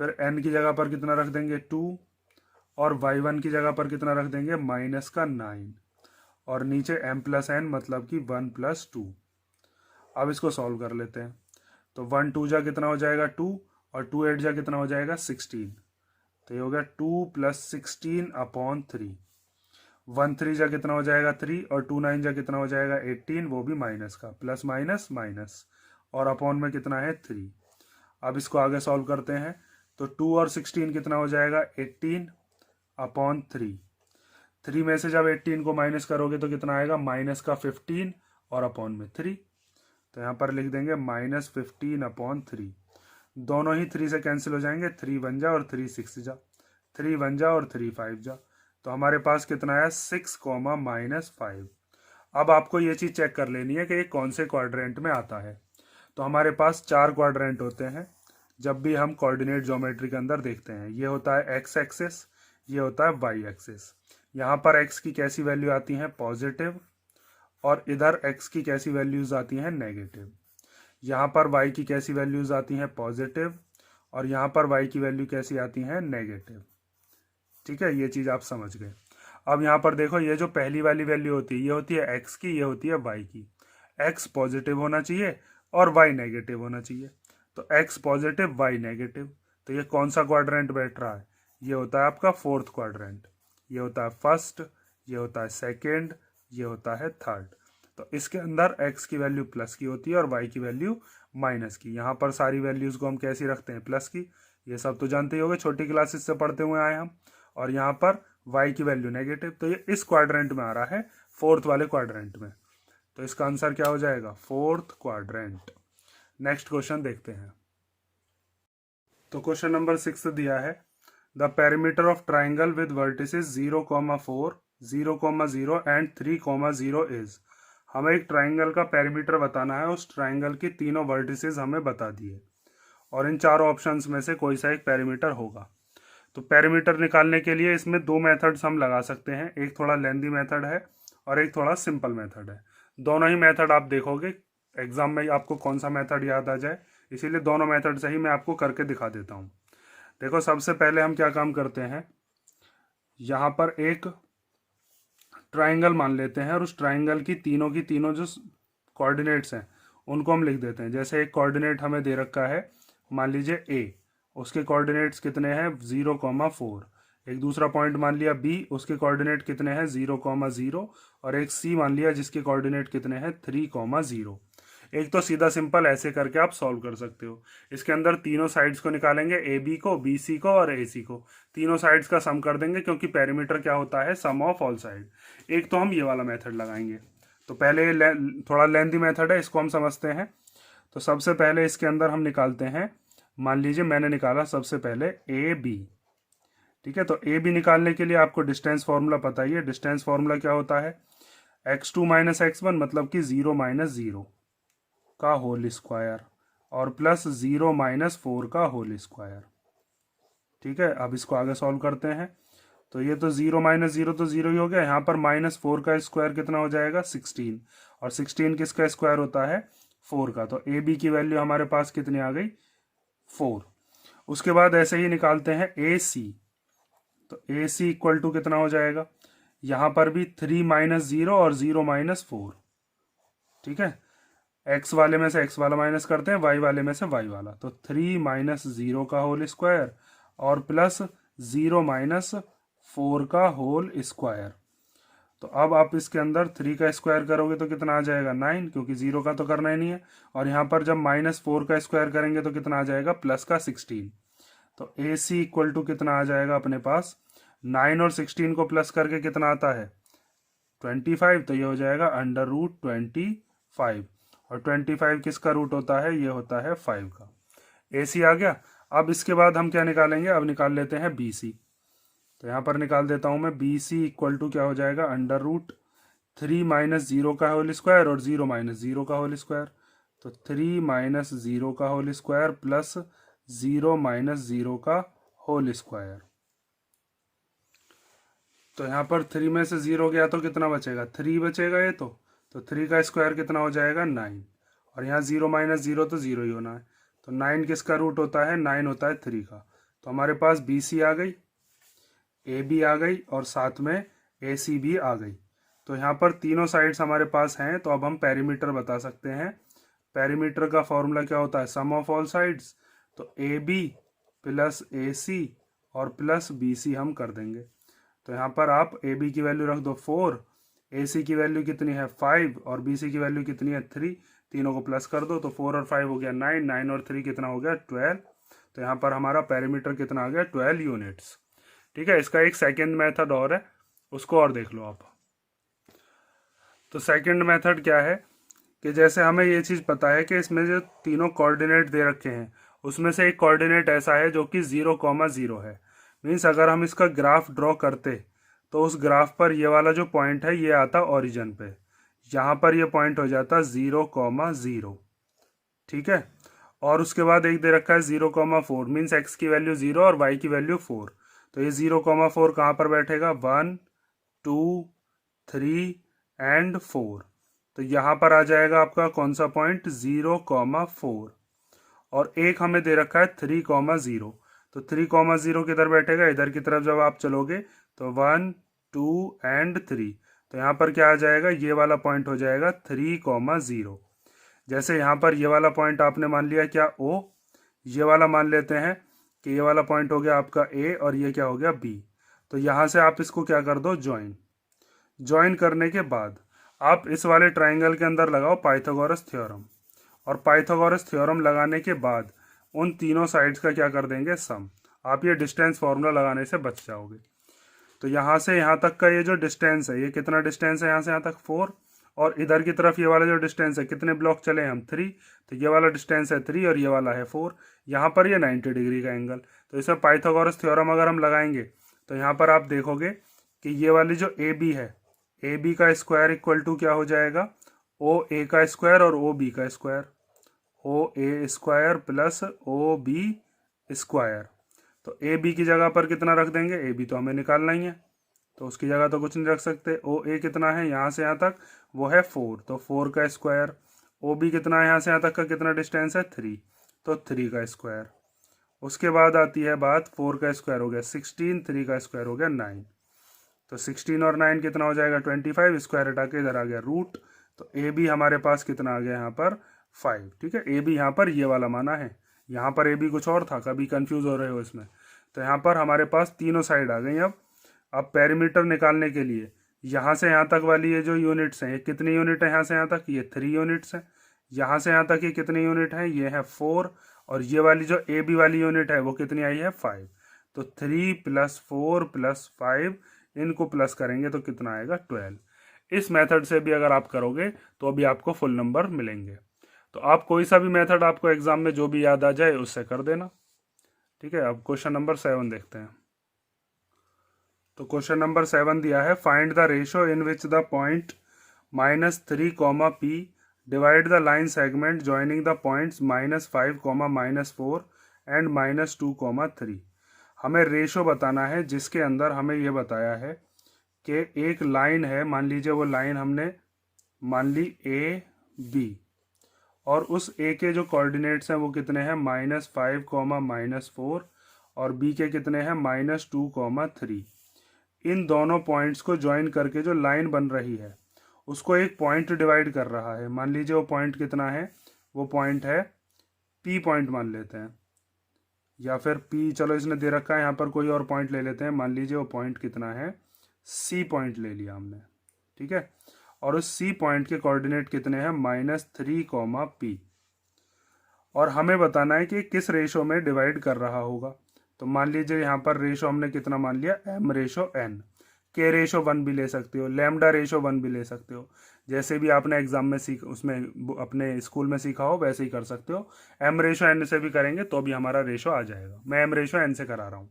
फिर n की जगह पर कितना रख देंगे, 2, और y1 की जगह पर कितना रख देंगे, -9, और नीचे m+n मतलब कि 1 + 2। अब इसको सॉल्व कर लेते हैं। तो 1 2 जा कितना हो जाएगा, 2, और 2 8 जा कितना हो जाएगा, 16। तो ये हो गया 2 + 16 अपॉन 3। 1 3 जा कितना हो जाएगा, 3, और 2 9 जा कितना हो जाएगा, 18, वो भी माइनस का, प्लस माइनस माइनस, और अपॉन में कितना है, 3। अब इसको आगे सॉल्व करते हैं। तो 2 और 16 कितना हो जाएगा, 18 अपॉन 3। 3 में से जब 18 को माइनस करोगे तो कितना आएगा, -15 और अपॉन में 3। तो यहाँ पर लिख देंगे -15 अपॉन 3। दोनों ही 3 से कैंसिल हो जाएंगे, 3 1 जा और 3 6 जा, 3 1 जा और 3 5 जा। तो हमारे पास कितना है, 6, -5। अब आपको ये चीज़ चेक कर लेनी है कि ये कौन से क्वाड्रेंट में आता है। तो हमारे पास 4 क्वाड्रेंट होते हैं जब भी हम कोऑर्डिनेट ज्योमेट्री के अंदर देखते हैं। ये होता है x एक्सिस, ये होता है y एक्सिस। यहाँ पर x की कैसी वैल्यू आती है, पॉजिटिव, और इधर x की कैसी वैल्यूज आती हैं, नेगेटिव। यहाँ पर y की कैसी वैल्यूज आती हैं, पॉजिटिव, और यहाँ पर y की वैल्यू कैसी आती हैं, नेगेटिव। ठीक है, ये चीज़ आप समझ गए। अब यहाँ पर देखो, ये जो पहली वाली वैल्यू होती है ये होती है x की, ये होती है y की। x पॉजिटिव होना चाहिए और y नेगेटिव होना चाहिए। तो x पॉजिटिव, y नेगेटिव। तो ये कौन सा क्वाड्रेंट बैठ रहा है, ये होता है आपका 4th क्वाड्रेंट। ये होता है फर्स्ट, ये होता है सेकेंड, ये होता है थर्ड। तो इसके अंदर x की वैल्यू प्लस की होती है और y की वैल्यू माइनस की। यहाँ पर सारी वैल्यूज को हम कैसी रखते हैं, प्लस की। ये सब तो जानते ही होंगे, छोटी क्लासेस से पढ़ते हुए आए हम। और यहाँ पर y की वैल्यू नेगेटिव। तो ये इस क्वाड्रेंट में आ रहा है, 4th वाले क्वाड्रेंट में। तो इसका आंसर क्या हो जाएगा, 4th क्वाड्रेंट। नेक्स्ट क्वेश्चन देखते हैं। तो क्वेश्चन नंबर 6 दिया है, the perimeter of triangle with vertices 0,4, 0,0 and 3,0 is. हमें एक ट्राइंगल का पेरीमीटर बताना है, उस ट्राइंगल की तीनों वर्टिसेस हमें बता दिए, और इन चारों ऑप्शंस में से कोई सा एक पेरीमीटर होगा। तो पेरीमीटर निकालने के लिए इसमें दो मेथड्स हम लगा सकते हैं, एक थोड़ा लेंदी मेथड है और एक थोड़ा सिंपल मेथड है। दोनों ही मेथड आप देखोगे एग्जाम में आपको कौन सा मेथड याद आ जाए, इसीलिए दोनों मेथड से ही मैं आपको करके दिखा देता हूँ। देखो सबसे पहले हम क्या काम करते हैं, यहाँ पर एक ट्राइंगल मान लेते हैं और उस ट्राइंगल की तीनों जो कोऑर्डिनेट्स हैं उनको हम लिख देते हैं। जैसे एक कोऑर्डिनेट हमें दे रखा है, मान लीजिए ए, उसके कोऑर्डिनेट्स कितने हैं 0,4। एक दूसरा पॉइंट मान लिया बी, उसके कोऑर्डिनेट कितने हैं 0,0, और एक सी मान लिया जिसके कोऑर्डिनेट कितने हैं 3,0। एक तो सीधा सिंपल ऐसे करके आप सॉल्व कर सकते हो। इसके अंदर तीनों साइड्स को निकालेंगे, ए बी को, बी सी को और ए सी को, तीनों साइड्स का सम कर देंगे क्योंकि पेरीमीटर क्या होता है सम ऑफ ऑल साइड। एक तो हम ये वाला मेथड लगाएंगे। तो पहले थोड़ा लेंथी मेथड है, इसको हम समझते हैं। तो सबसे पहले इसके अंदर हम निकालते हैं, मान लीजिए मैंने निकाला सबसे पहले ए बी, ठीक है। तो ए बी निकालने के लिए आपको डिस्टेंस फॉर्मूला पता ही है। डिस्टेंस फॉर्मूला क्या होता है, x2 माइनस x1 मतलब कि 0 माइनस 0 का होल स्क्वायर और प्लस 0 माइनस 4 का होल स्क्वायर, ठीक है। अब इसको आगे सॉल्व करते हैं। तो ये तो 0 माइनस 0 तो 0 ही हो गया, यहाँ पर माइनस 4 का स्क्वायर कितना हो जाएगा 16, और 16 किसका स्क्वायर होता है 4 का। तो ए बी की वैल्यू हमारे पास कितनी आ गई 4। उसके बाद ऐसे ही निकालते हैं ए सी। तो ए सी इक्वल टू कितना हो जाएगा, यहाँ पर भी 3 माइनस 0 और 0 माइनस 4, ठीक है। एक्स वाले में से एक्स वाला माइनस करते हैं, वाई वाले में से वाई वाला। तो 3 माइनस 0 का होल स्क्वायर और प्लस 0 माइनस 4 का होल स्क्वायर। तो अब आप इसके अंदर 3 का स्क्वायर करोगे तो कितना आ जाएगा 9, क्योंकि 0 का तो करना ही नहीं है। और यहाँ पर जब माइनस 4 का स्क्वायर करेंगे तो कितना आ जाएगा प्लस का 16। तो ए सी इक्वल टू कितना आ जाएगा अपने पास 9 और 16 को प्लस करके कितना आता है 25। तो ये हो जाएगा √25, और 25 किसका रूट होता है, ये होता है 5 का। ए सी आ गया। अब इसके बाद हम क्या निकालेंगे, अब निकाल लेते हैं बी सी। तो यहाँ पर निकाल देता हूँ मैं, बी सी इक्वल टू क्या हो जाएगा √3 माइनस 0 का होल स्क्वायर और 0 माइनस 0 का होल स्क्वायर। तो 3 माइनस 0 का होल स्क्वायर प्लस 0 माइनस 0 का होल स्क्वायर। तो यहाँ पर 3 में से 0 गया तो कितना बचेगा 3 बचेगा ये तो 3 का स्क्वायर कितना हो जाएगा 9, और यहाँ 0 माइनस 0 तो 0 ही होना है। तो 9 किसका रूट होता है 9 होता है 3 का। तो हमारे पास बी सी आ गई, ए बी आ गई और साथ में ए सी भी आ गई। तो यहाँ पर तीनों साइड्स हमारे पास हैं। तो अब हम पेरीमीटर बता सकते हैं। पेरीमीटर का फॉर्मूला क्या होता है सम ऑफ ऑल साइड्स। तो ए बी प्लस ए सी और प्लस बी सी हम कर देंगे। तो यहाँ पर आप ए बी की वैल्यू रख दो 4, ए सी की वैल्यू कितनी है 5 और बी सी की वैल्यू कितनी है 3, तीनों को प्लस कर दो। तो 4 और 5 हो गया 9, 9 और 3 कितना हो गया 12। तो यहाँ पर हमारा पेरीमीटर कितना आ गया 12 यूनिट्स, ठीक है। इसका एक सेकेंड मेथड और है, उसको और देख लो आप। तो सेकेंड मेथड क्या है कि जैसे हमें ये चीज़ पता है कि इसमें जो तीनों कोऑर्डिनेट दे रखे हैं उसमें से एक कोऑर्डिनेट ऐसा है जो कि 0,0 है। मीन्स अगर हम इसका ग्राफ ड्रॉ करते तो उस ग्राफ पर ये वाला जो पॉइंट है ये आता ओरिजिन पे, यहाँ पर ये पॉइंट हो जाता 0,0, ठीक है। और उसके बाद एक दे रखा है 0,4, मीन्स एक्स की वैल्यू 0 और वाई की वैल्यू 4। तो ये 0,4 कहाँ पर बैठेगा 1 2 3 एंड 4। तो यहाँ पर आ जाएगा आपका कौन सा पॉइंट 0,4, और एक हमें दे रखा है 3,0। तो 3,0 किधर बैठेगा इधर की तरफ जब आप चलोगे तो 1 2 एंड 3। तो यहाँ पर क्या आ जाएगा ये वाला पॉइंट हो जाएगा 3,0। जैसे यहाँ पर ये वाला पॉइंट आपने मान लिया क्या ओ, ये वाला मान लेते हैं कि ये वाला पॉइंट हो गया आपका ए और ये क्या हो गया बी। तो यहाँ से आप इसको क्या कर दो ज्वाइन करने के बाद आप इस वाले ट्राइंगल के अंदर लगाओ पाइथागोरस थ्योरम, और पाइथागोरस थ्योरम लगाने के बाद उन तीनों साइड्स का क्या कर देंगे सम। आप ये डिस्टेंस फॉर्मूला लगाने से बच जाओगे। तो यहाँ से यहाँ तक का ये जो डिस्टेंस है ये कितना डिस्टेंस है यहाँ से यहाँ तक 4, और इधर की तरफ ये वाला जो डिस्टेंस है कितने ब्लॉक चले हम 3। तो ये वाला डिस्टेंस है 3 और ये वाला है 4। यहाँ पर ये 90 डिग्री का एंगल। तो इसमें पाइथागोरस थ्योरम अगर हम लगाएंगे तो यहाँ पर आप देखोगे कि ये वाली जो ए बी है, ए बी का स्क्वायर इक्वल टू क्या हो जाएगा ओ ए का स्क्वायर और ओ बी का square. O A square plus O B square. तो ए बी की जगह पर कितना रख देंगे, ए बी तो हमें निकालना ही है, तो उसकी जगह तो कुछ नहीं रख सकते। ओ ए कितना है यहाँ से यहाँ तक, वो है 4, तो 4 का स्क्वायर। ओ बी कितना है यहाँ से यहाँ तक का, कितना डिस्टेंस है 3, तो 3 का स्क्वायर। उसके बाद आती है बात, 4 का स्क्वायर हो गया 16, 3 का स्क्वायर हो गया 9, तो 16 और 9 कितना हो जाएगा 25, स्क्वायर हटा के इधर आ गया रूट। तो ए बी हमारे पास कितना आ गया यहाँ पर 5। ठीक है, ए बी यहाँ पर ये वाला माना है, यहाँ पर ए बी कुछ और था, कभी कंफ्यूज हो रहे हो इसमें। तो यहाँ पर हमारे पास तीनों साइड आ गई। अब पेरीमीटर निकालने के लिए यहाँ से यहाँ तक वाली ये जो यूनिट्स हैं, ये कितनी यूनिट है यहाँ से यहाँ तक, ये 3 यूनिट्स हैं। यहाँ से यहाँ तक ये कितनी यूनिट है, ये है 4, और ये वाली जो ए बी वाली यूनिट है वो कितनी आई है 5। तो 3 + 4 + 5, इनको प्लस करेंगे तो कितना आएगा 12। इस मेथड से भी अगर आप करोगे तो अभी आपको फुल नंबर मिलेंगे। तो आप कोई सा भी मेथड आपको एग्जाम में जो भी याद आ जाए उससे कर देना। ठीक है, अब क्वेश्चन नंबर 7 देखते हैं। तो क्वेश्चन नंबर 7 दिया है, find the ratio in which the point -3, P divide the line segment joining the points -5, -4 and -2, 3। हमें रेशो बताना है जिसके अंदर हमें यह बताया है कि एक लाइन है, मान लीजिए वो लाइन हमने मान ली ए बी, और उस ए के जो कोऑर्डिनेट्स हैं वो कितने हैं -5, -4, और बी के कितने हैं -2, 3। इन दोनों पॉइंट्स को ज्वाइन करके जो लाइन बन रही है उसको एक पॉइंट डिवाइड कर रहा है। मान लीजिए वो पॉइंट कितना है, वो पॉइंट है पी पॉइंट मान लेते हैं, या फिर पी, चलो इसने दे रखा है यहाँ पर, कोई और पॉइंट ले लेते हैं। मान लीजिए वो पॉइंट कितना है, सी पॉइंट ले लिया हमने। ठीक है, और उस सी पॉइंट के कोऑर्डिनेट कितने हैं -3, P, और हमें बताना है कि किस रेशो में डिवाइड कर रहा होगा। तो मान लीजिए यहाँ पर रेशो हमने कितना मान लिया, m/n। के रेशो 1 भी ले सकते हो, लैम्डा रेशो 1 भी ले सकते हो, जैसे भी आपने एग्जाम में उसमें अपने स्कूल में सीखा हो वैसे ही कर सकते हो। m/n से भी करेंगे तो भी हमारा रेशो आ जाएगा। मैं m/n से करा रहा हूँ।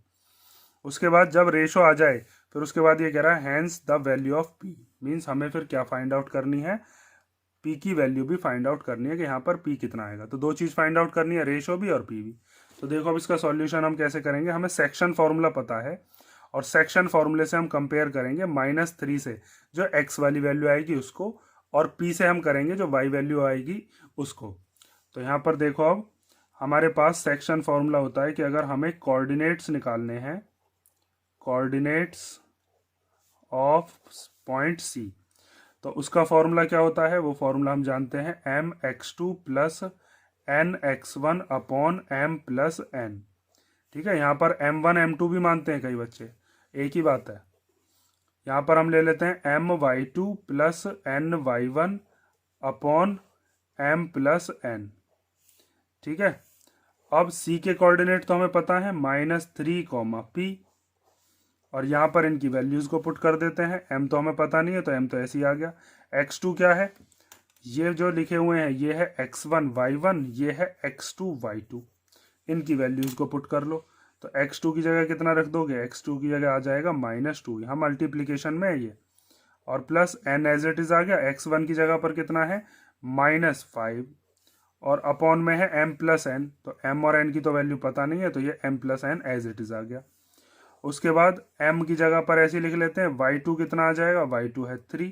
उसके बाद जब रेशो आ जाए फिर उसके बाद ये कह रहा है hence the value of p, means हमें फिर क्या फाइंड आउट करनी है, p की वैल्यू भी फाइंड आउट करनी है कि यहाँ पर p कितना आएगा। तो 2 चीज़ फाइंड आउट करनी है, रेशो भी और p भी। तो देखो अब इसका सॉल्यूशन हम कैसे करेंगे, हमें सेक्शन फॉर्मूला पता है, और सेक्शन फॉर्मूले से हम कंपेयर करेंगे -3 से जो x वाली वैल्यू आएगी उसको, और p से हम करेंगे जो y वैल्यू आएगी उसको। तो यहाँ पर देखो अब हमारे पास सेक्शन फॉर्मूला होता है कि अगर हमें कोऑर्डिनेट्स निकालने हैं, कोऑर्डिनेट्स ऑफ पॉइंट C, तो उसका फॉर्मूला क्या होता है, वो फॉर्मूला हम जानते हैं mx2 + nx1 upon m + n। ठीक है, यहाँ पर m1 m2 भी मानते हैं कई बच्चे, एक ही बात है। यहाँ पर हम ले लेते हैं my2 + ny1 upon m + n। ठीक है, अब c के कोऑर्डिनेट तो हमें पता है -3, P, और यहाँ पर इनकी वैल्यूज को पुट कर देते हैं। m तो हमें पता नहीं है तो m तो ऐसे ही आ गया। x2 क्या है, ये जो लिखे हुए हैं ये है x1 y1, ये है x2 y2, इनकी वैल्यूज को पुट कर लो। तो x2 की जगह कितना रख दोगे, x2 की जगह आ जाएगा -2, यहाँ मल्टीप्लीकेशन में है ये, और plus n as it is आ गया। x1 की जगह पर कितना है -5, और अपॉन में है m + n, तो m और n की तो वैल्यू पता नहीं है तो ये m + n as it is आ गया। उसके बाद m की जगह पर ऐसे लिख लेते हैं, y2 कितना आ जाएगा, y2 है 3,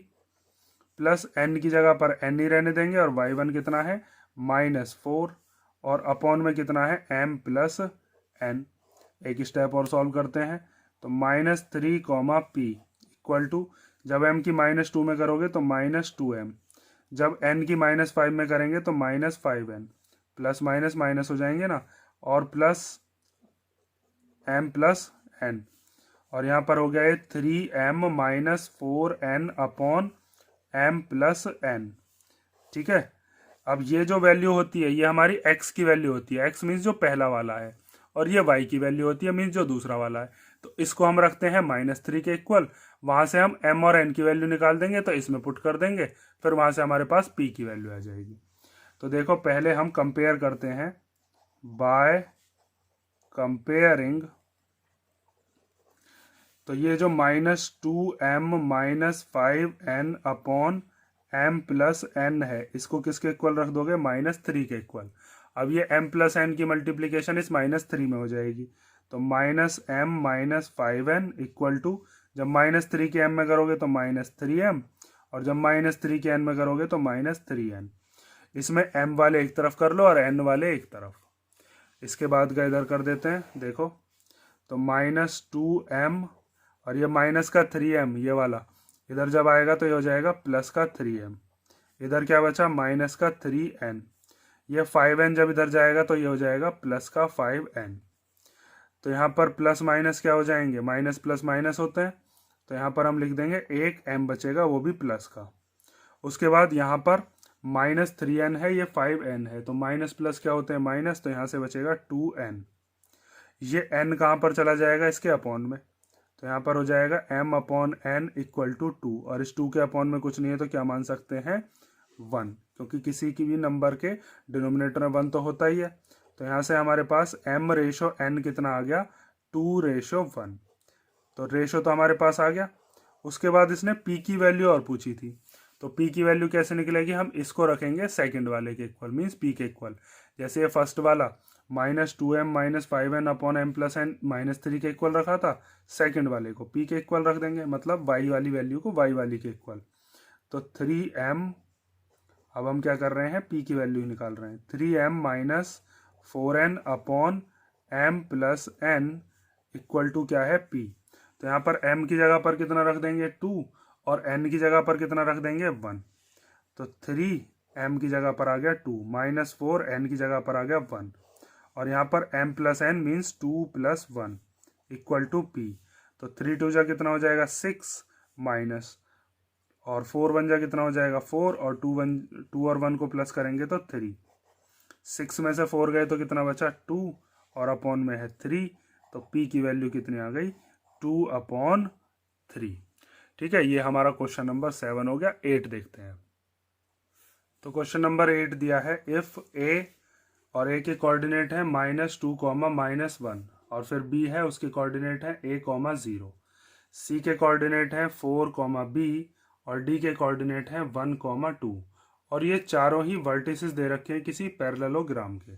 प्लस n की जगह पर n ही रहने देंगे, और y1 कितना है -4, और अपॉन में कितना है m + n। एक स्टेप और सॉल्व करते हैं, तो -3, P इक्वल टू, जब m की -2 में करोगे तो -2m, जब n की -5 में करेंगे तो -5n, प्लस माइनस माइनस हो जाएंगे ना, और प्लस m + n, और यहाँ पर हो गया ये 3m - 4n upon m + n। ठीक है, अब ये जो वैल्यू होती है ये हमारी x की वैल्यू होती है, x मीन्स जो पहला वाला है, और ये y की वैल्यू होती है मीन्स जो दूसरा वाला है। तो इसको हम रखते हैं -3 के इक्वल, वहां से हम m और n की वैल्यू निकाल देंगे तो इसमें पुट कर देंगे, फिर वहां से हमारे पास p की वैल्यू आ जाएगी। तो देखो पहले हम कंपेयर करते हैं बाय कंपेयरिंग, तो ये जो -2m - 5n upon m + n है, इसको किसके इक्वल रख दोगे, -3 के इक्वल, अब ये m प्लस एन की मल्टीप्लीकेशन इस -3 में हो जाएगी, तो -m - 5n इक्वल टू, जब -3 के m में करोगे तो -3m, और जब -3 के n में करोगे तो -3n। इसमें m वाले एक तरफ कर लो और n वाले एक तरफ। इसके बाद का इधर कर देते हैं, देखो तो -2m और ये माइनस का 3m, ये वाला इधर जब आएगा तो ये हो जाएगा प्लस का 3m। इधर क्या बचा, माइनस का 3n। ये 5n जब इधर जाएगा तो ये हो जाएगा प्लस का 5n। तो यहाँ पर प्लस माइनस क्या हो जाएंगे, माइनस प्लस माइनस होते हैं, तो यहाँ पर हम लिख देंगे एक m बचेगा, वो भी प्लस का। उसके बाद यहाँ पर -3n है, ये 5n है, तो माइनस प्लस क्या होते हैं, माइनस, तो यहाँ से बचेगा 2n। ये n कहाँ पर चला जाएगा, इसके अपॉन में, तो यहाँ पर हो जाएगा m/n इक्वल टू 2, और इस 2 के अपॉन में कुछ नहीं है तो क्या मान सकते हैं, 1, क्योंकि किसी की भी नंबर के डिनोमिनेटर में 1 तो होता ही है। तो यहाँ से हमारे पास m/n कितना आ गया, 2/1। तो रेशो तो हमारे पास आ गया। उसके बाद इसने p की वैल्यू और पूछी थी, तो p की वैल्यू कैसे निकलेगी, हम इसको रखेंगे सेकंड वाले के इक्वल, मीन्स p के इक्वल। जैसे ये फर्स्ट वाला -2m - 5n upon m plus n -3 के इक्वल रखा था, सेकंड वाले को p के इक्वल रख देंगे, मतलब y वाली वैल्यू को y वाली के इक्वल। तो 3m, अब हम क्या कर रहे हैं, p की वैल्यू निकाल रहे हैं, 3m - 4n upon m plus n equal to क्या है, p। तो यहाँ पर m की जगह पर कितना रख देंगे, 2, और n की जगह पर कितना रख देंगे, 1। तो 3m की जगह पर आ गया 2, -4n की जगह पर आ गया 1, और यहाँ पर m plus n means 2 + 1 equal to p। तो 3 2 जा कितना हो जाएगा, 6, माइनस, और 4 1 जा कितना हो जाएगा, 4, और 2 और 1 को प्लस करेंगे तो 3। 6 में से 4 गए तो कितना बचा, 2, और अपॉन में है 3, तो p की वैल्यू कितनी आ गई, 2/3। ठीक है, ये हमारा क्वेश्चन नंबर 7 हो गया। 8 देखते हैं। तो क्वेश्चन नंबर 8 दिया है, इफ a और a के कोऑर्डिनेट है -2, -1, और फिर b है उसके कोऑर्डिनेट है a, 0, c के कोऑर्डिनेट है 4, b, और d के कोऑर्डिनेट है 1, 2, और ये चारों ही वर्टिसेस दे रखे हैं किसी पैरेललोग्राम के।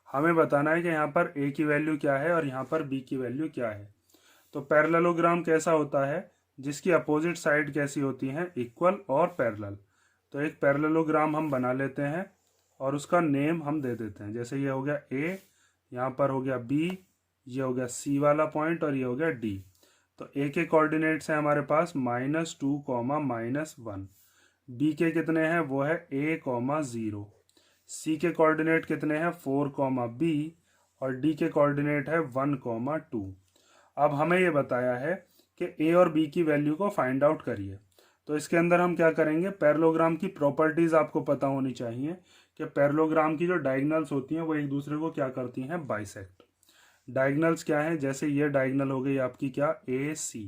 हमें बताना है कि यहाँ पर a की वैल्यू क्या है और यहाँ पर b की वैल्यू क्या है। तो पैरेललोग्राम कैसा होता है, जिसकी अपोजिट साइड कैसी होती हैं, इक्वल और पैरेलल। तो एक पैरेललोग्राम हम बना लेते हैं और उसका नेम हम दे देते हैं। जैसे ये हो गया a, यहाँ पर हो गया b, ये हो गया c वाला पॉइंट, और ये हो गया d। तो a के कोऑर्डिनेट्स हैं हमारे पास -2, -1। b के कितने हैं, वो है a, 0। c के कोऑर्डिनेट कितने हैं, 4, b, और d के कोऑर्डिनेट है 1, 2। अब हमें ये बताया है कि a और b की वैल्यू को फाइंड आउट करिए। तो इसके अंदर हम क्या करेंगे, पैरेललोग्राम की प्रॉपर्टीज आपको पता होनी चाहिए कि पैरेललोग्राम की जो डायगोनल्स होती हैं वो एक दूसरे को क्या करती हैं, बाइसेक्ट। डायगोनल्स क्या है, जैसे ये डायगोनल हो गई आपकी क्या, AC,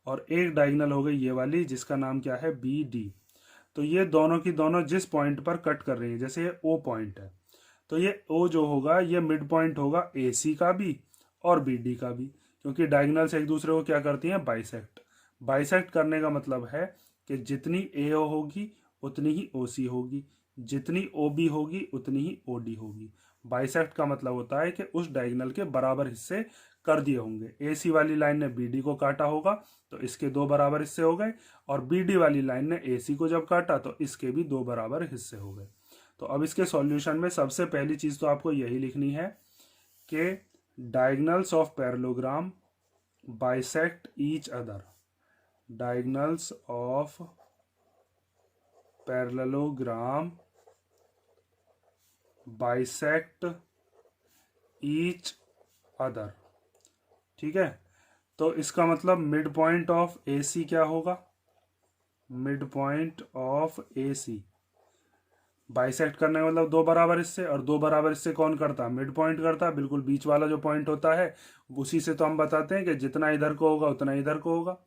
और एक डायगोनल हो गई ये वाली जिसका नाम क्या है, BD। तो ये दोनों की दोनों जिस पॉइंट पर कट कर रही है, जैसे ये O पॉइंट है, तो ये O जो होगा ये मिड पॉइंट होगा AC का भी और BD का भी, क्योंकि डायगोनल्स एक दूसरे को क्या करती हैं, बाइसेक्ट। बाइसेक्ट करने का मतलब है कि जितनी AO होगी उतनी ही OC होगी, जितनी OB होगी उतनी ही OD होगी। बाइसेक्ट का मतलब होता है कि उस डायगोनल के बराबर हिस्से कर दिए होंगे। AC वाली लाइन ने BD को काटा होगा तो इसके 2 बराबर हिस्से हो गए, और BD वाली लाइन ने AC को जब काटा तो इसके भी 2 बराबर हिस्से हो गए। तो अब इसके सॉल्यूशन में सबसे पहली चीज तो आपको यही लिखनी है कि diagonals of parallelogram bisect each other. Diagonals of parallelogram bisect each other. ठीक है, तो इसका मतलब मिड पॉइंट ऑफ AC क्या होगा, mid point of AC bisect करने का मतलब 2 बराबर हिस्से, और 2 बराबर हिस्से कौन करता है, मिड पॉइंट करता है। बिल्कुल बीच वाला जो पॉइंट होता है उसी से तो हम बताते हैं कि जितना इधर को होगा उतना इधर को होगा।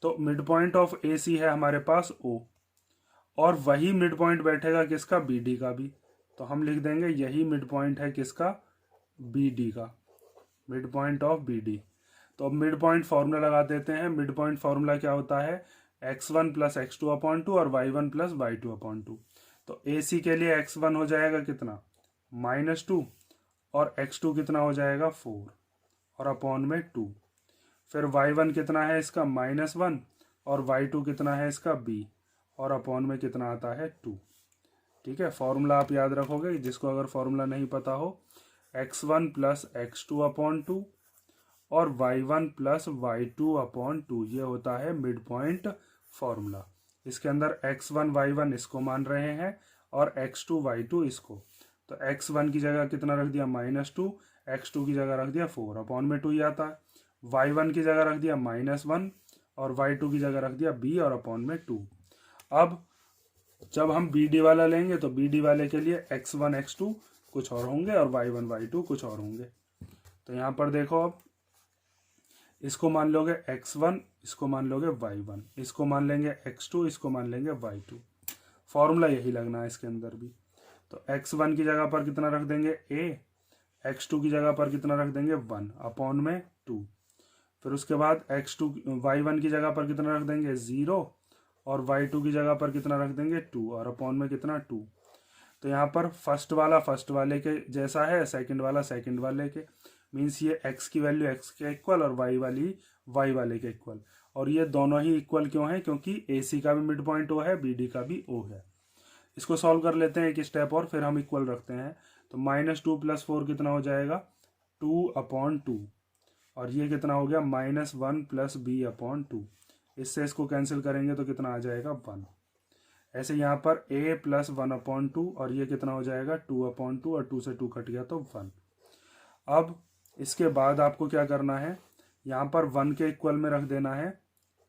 तो मिड पॉइंट ऑफ AC है हमारे पास O, और वही मिड पॉइंट बैठेगा किसका, BD का भी। तो हम लिख देंगे यही मिड पॉइंट है किसका, BD का, मिड पॉइंट ऑफ BD। तो अब मिड पॉइंट फॉर्मूला लगा देते हैं। मिड पॉइंट फॉर्मूला क्या होता है, x1 + x2/2 और y1 + y2/2। तो AC के लिए x1 हो जाएगा कितना, -2 और x2 कितना हो जाएगा 4 और अपॉन में 2। फिर y1 कितना है इसका -1 और y2 कितना है इसका b और अपॉन में कितना आता है 2। ठीक है, फॉर्मूला आप याद रखोगे, जिसको अगर फॉर्मूला नहीं पता हो, x1 प्लस x2 अपॉन 2 और y1 प्लस y2 अपॉन 2, ये होता है मिड पॉइंट फॉर्मूला। इसके अंदर x1 y1 इसको मान रहे हैं और x2 y2 इसको, तो x1 की जगह कितना रख दिया -2, x2 की जगह रख दिया 4 अपॉन में 2 ही आता है, y1 की जगह रख दिया -1 और y2 की जगह रख दिया b और अपॉन में 2। अब जब हम बी डी वाला लेंगे तो बी डी वाले के लिए x1 x2 कुछ और होंगे और y1 y2 कुछ और होंगे। तो यहाँ पर देखो, अब इसको मान लोगे x1, इसको मान लोगे y1, इसको मान लेंगे x2, इसको मान लेंगे y2। फॉर्मूला यही लगना है इसके अंदर भी। तो x1 की जगह पर कितना रख देंगे a, x2 की जगह पर कितना रख देंगे 1 अपॉन में 2। फिर उसके बाद y1 की जगह पर कितना रख देंगे 0 और y2 की जगह पर कितना रख देंगे 2 और अपॉन में कितना 2। तो यहाँ पर फर्स्ट वाला फर्स्ट वाले के जैसा है, सेकंड वाला सेकंड वाले के, मीन्स ये x की वैल्यू x के इक्वल और y वाली y वाले के इक्वल। और ये दोनों ही इक्वल क्यों है? क्योंकि AC का भी मिड पॉइंट O है, BD का भी O है। इसको सॉल्व कर लेते हैं एक स्टेप और फिर हम इक्वल रखते हैं। तो -2 + 4 कितना हो जाएगा 2 अपॉन 2 और ये कितना हो गया -1 + b अपॉन 2। इससे इसको कैंसिल करेंगे तो कितना आ जाएगा 1। ऐसे यहाँ पर a + 1 अपॉन 2 और ये कितना हो जाएगा 2 अपॉन 2 और 2 से 2 कट गया तो 1। अब इसके बाद आपको क्या करना है, यहाँ पर 1 के इक्वल में रख देना है,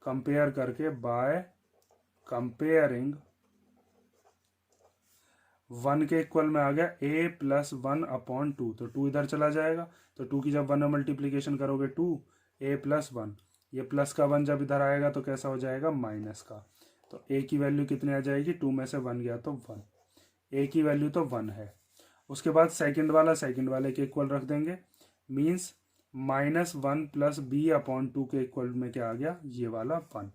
कंपेयर करके बाय कंपेयरिंग 1 के इक्वल में आ गया a + 1 अपॉन 2, तो 2 इधर चला जाएगा, तो 2 की जब 1 में मल्टीप्लीकेशन करोगे 2 a + 1, ये प्लस का 1 जब इधर आएगा तो कैसा हो जाएगा माइनस का। तो a की वैल्यू कितनी आ जाएगी, 2 में से 1 गया तो 1, a की वैल्यू तो 1 है। उसके बाद सेकंड वाला सेकंड वाले के इक्वल रख देंगे, मीन्स -1 + b अपॉन 2 के इक्वल में क्या आ गया, ये वाला 1।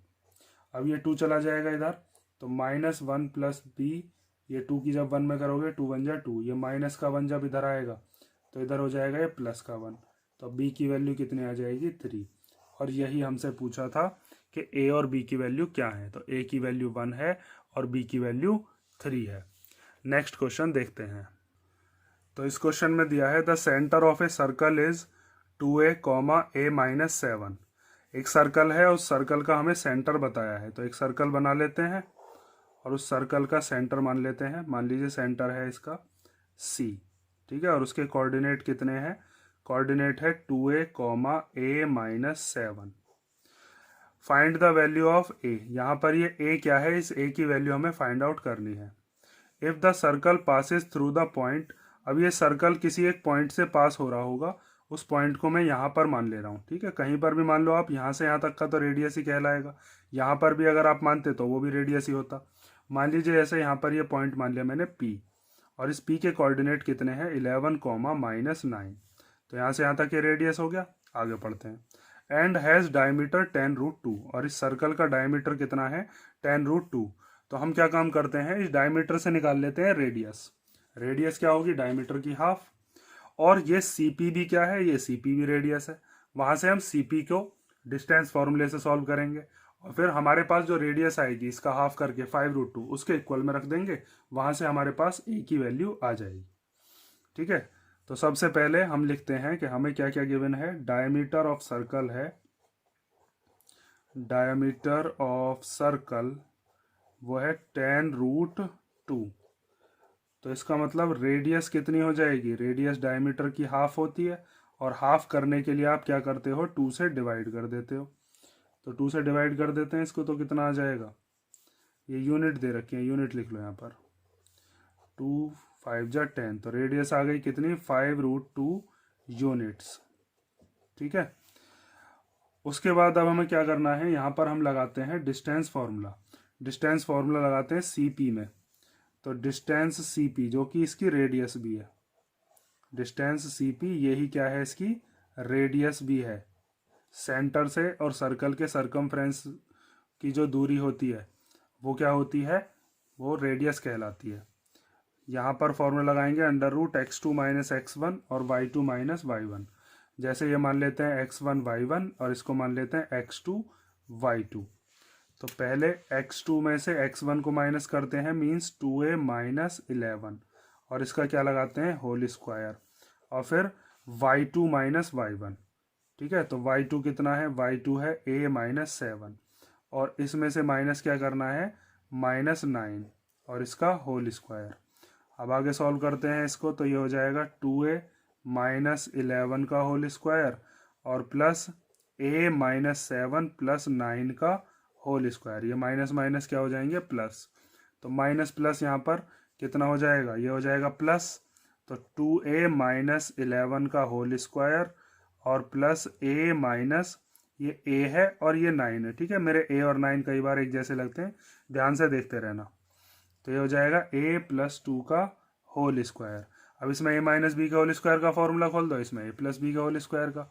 अब ये 2 चला जाएगा इधर, तो -1 + b, ये 2 की जब 1 में करोगे 2 1 जा 2, ये माइनस का 1 जब इधर आएगा तो इधर हो जाएगा ये प्लस का 1, तो b की वैल्यू कितनी आ जाएगी 3। और यही हमसे पूछा था कि a और b की वैल्यू क्या है, तो a की वैल्यू 1 है और b की वैल्यू 3 है। नेक्स्ट क्वेश्चन देखते हैं। तो इस क्वेश्चन में दिया है the centre of a circle is 2a, a - 7। एक सर्कल है, उस सर्कल का हमें सेंटर बताया है, तो एक सर्कल बना लेते हैं और उस सर्कल का सेंटर मान लेते हैं। मान लीजिए सेंटर है इसका C, ठीक है, और उसके कोऑर्डिनेट कितने हैं, कोऑर्डिनेट है 2a, a - 7। Find the value of a, यहाँ पर ये a क्या है, इस a की वैल्यू हमें फाइंड आउट करनी है। If the circle passes through the point, अब ये सर्कल किसी एक पॉइंट से पास हो रहा होगा, उस पॉइंट को मैं यहाँ पर मान ले रहा हूँ, ठीक है, कहीं पर भी मान लो आप, यहाँ से यहाँ तक का तो रेडियस ही कहलाएगा, यहाँ पर भी अगर आप मानते तो वो भी रेडियस ही होता। मान लीजिए ऐसे यहाँ पर ये पॉइंट मान लिया मैंने P, और इस P के कोऑर्डिनेट कितने हैं 11, -9, तो यहाँ से यहाँ तक ये रेडियस हो गया। आगे पढ़ते हैं। एंड हैज़ डायमीटर 10√2, और इस सर्कल का डायमीटर कितना है 10√2। तो हम क्या काम करते हैं, इस डायमीटर से निकाल लेते हैं रेडियस। रेडियस क्या होगी, डायमीटर की हाफ, और ये CP भी क्या है, ये CP भी रेडियस है। वहां से हम CP को डिस्टेंस फॉर्मूले से सॉल्व करेंगे और फिर हमारे पास जो रेडियस आएगी इसका हाफ करके 5√2 उसके इक्वल में रख देंगे, वहां से हमारे पास a की वैल्यू आ जाएगी। ठीक है, तो सबसे पहले हम लिखते हैं कि हमें क्या क्या गिवन है। डायमीटर ऑफ सर्कल है, डायमीटर ऑफ सर्कल वो है 10√2, तो इसका मतलब रेडियस कितनी हो जाएगी, रेडियस डायमीटर की हाफ होती है, और हाफ करने के लिए आप क्या करते हो 2 से डिवाइड कर देते हो। तो 2 से डिवाइड कर देते हैं इसको, तो कितना आ जाएगा, ये यूनिट दे रखी है, यूनिट लिख लो यहाँ पर, 2 5 जा 10, तो रेडियस आ गई कितनी 5√2 यूनिट्स। ठीक है, उसके बाद अब हमें क्या करना है, यहाँ पर हम लगाते हैं डिस्टेंस फार्मूला। डिस्टेंस फार्मूला लगाते हैं CP में, तो डिस्टेंस CP जो कि इसकी रेडियस भी है, डिस्टेंस CP यही क्या है, इसकी रेडियस भी है। सेंटर से और सर्कल के सरकमफ्रेंस की जो दूरी होती है वो क्या होती है, वो रेडियस कहलाती है। यहाँ पर फॉर्मूला लगाएंगे under root x2 minus x1 और y2 माइनस y1। जैसे ये मान लेते हैं x1 y1 और इसको मान लेते हैं x2 y2। तो पहले x2 में से x1 को माइनस करते हैं, मीन्स 2a माइनस 11, और इसका क्या लगाते हैं होल स्क्वायर, और फिर y2 माइनस y1। ठीक है, तो y2 कितना है, y2 है a माइनस 7, और इसमें से माइनस क्या करना है माइनस 9, और इसका होल स्क्वायर। अब आगे सॉल्व करते हैं इसको, तो ये हो जाएगा 2a माइनस 11 का होल स्क्वायर और प्लस a माइनस 7 प्लस 9 का होल स्क्वायर। ये माइनस माइनस क्या हो जाएंगे प्लस, तो माइनस प्लस यहाँ पर कितना हो जाएगा, ये हो जाएगा प्लस, तो 2a माइनस 11 का होल स्क्वायर और प्लस a माइनस, ये a है और ये 9 है। ठीक है, मेरे a और 9 कई बार एक जैसे लगते हैं, ध्यान से देखते रहना। तो ये हो जाएगा a प्लस 2 का होल स्क्वायर। अब इसमें a माइनस बी का होल स्क्वायर का फॉर्मूला खोल दो, इसमें a प्लस बी का होल स्क्वायर का।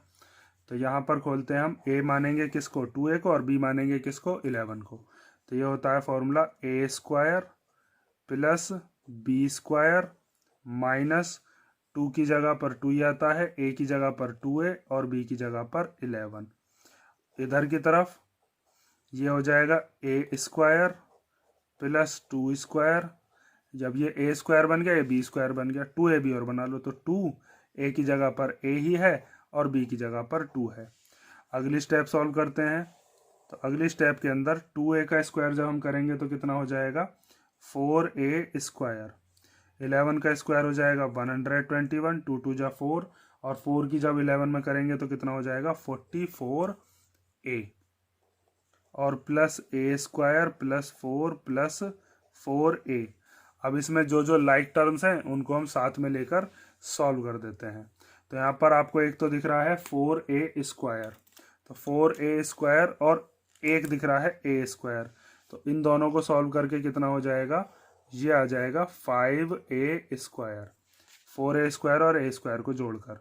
तो यहाँ पर खोलते हैं हम, a मानेंगे किसको 2a को और b मानेंगे किसको 11 को। तो ये होता है formula a square plus B square minus 2 की जगह पर 2 ही आता है, a की जगह पर 2a और b की जगह पर 11। इधर की तरफ ये हो जाएगा a स्क्वायर प्लस 2 स्क्वायर, जब ये a स्क्वायर बन गया ये b स्क्वायर बन गया, 2ab और बना लो, तो 2 a की जगह पर a ही है और b की जगह पर 2 है। अगली स्टेप सॉल्व करते हैं, तो अगली स्टेप के अंदर 2a का स्क्वायर जब हम करेंगे तो कितना हो जाएगा 4a स्क्वायर, 11 का स्क्वायर हो जाएगा 121, 2 2 जा 4, और 4 की जब 11 में करेंगे तो कितना हो जाएगा 44a, और plus a square plus 4 plus 4a। अब इसमें जो जो लाइक टर्म्स हैं उनको हम साथ में लेकर सॉल्व कर देते हैं। तो यहाँ पर आपको एक तो दिख रहा है 4a स्क्वायर, तो 4a स्क्वायर और एक दिख रहा है a स्क्वायर, तो इन दोनों को सॉल्व करके कितना हो जाएगा, ये आ जाएगा 5a स्क्वायर, 4a स्क्वायर और a स्क्वायर को जोड़कर।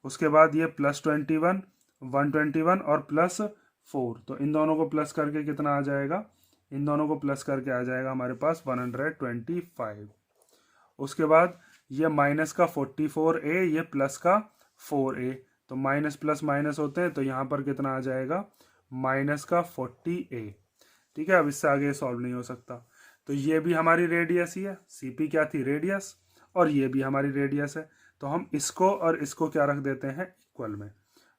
उसके बाद ये प्लस 21, 121 और प्लस 4, तो इन दोनों को प्लस करके कितना आ जाएगा, इन दोनों को प्लस करके आ जाएगा हमारे पास 125। उसके बाद ये माइनस का 44a, ये प्लस का 4a, तो माइनस प्लस माइनस होते हैं, तो यहाँ पर कितना आ जाएगा माइनस का 40a। ठीक है, अब इससे आगे सॉल्व नहीं हो सकता। तो ये भी हमारी रेडियस ही है, CP क्या थी रेडियस, और ये भी हमारी रेडियस है, तो हम इसको और इसको क्या रख देते हैं इक्वल में।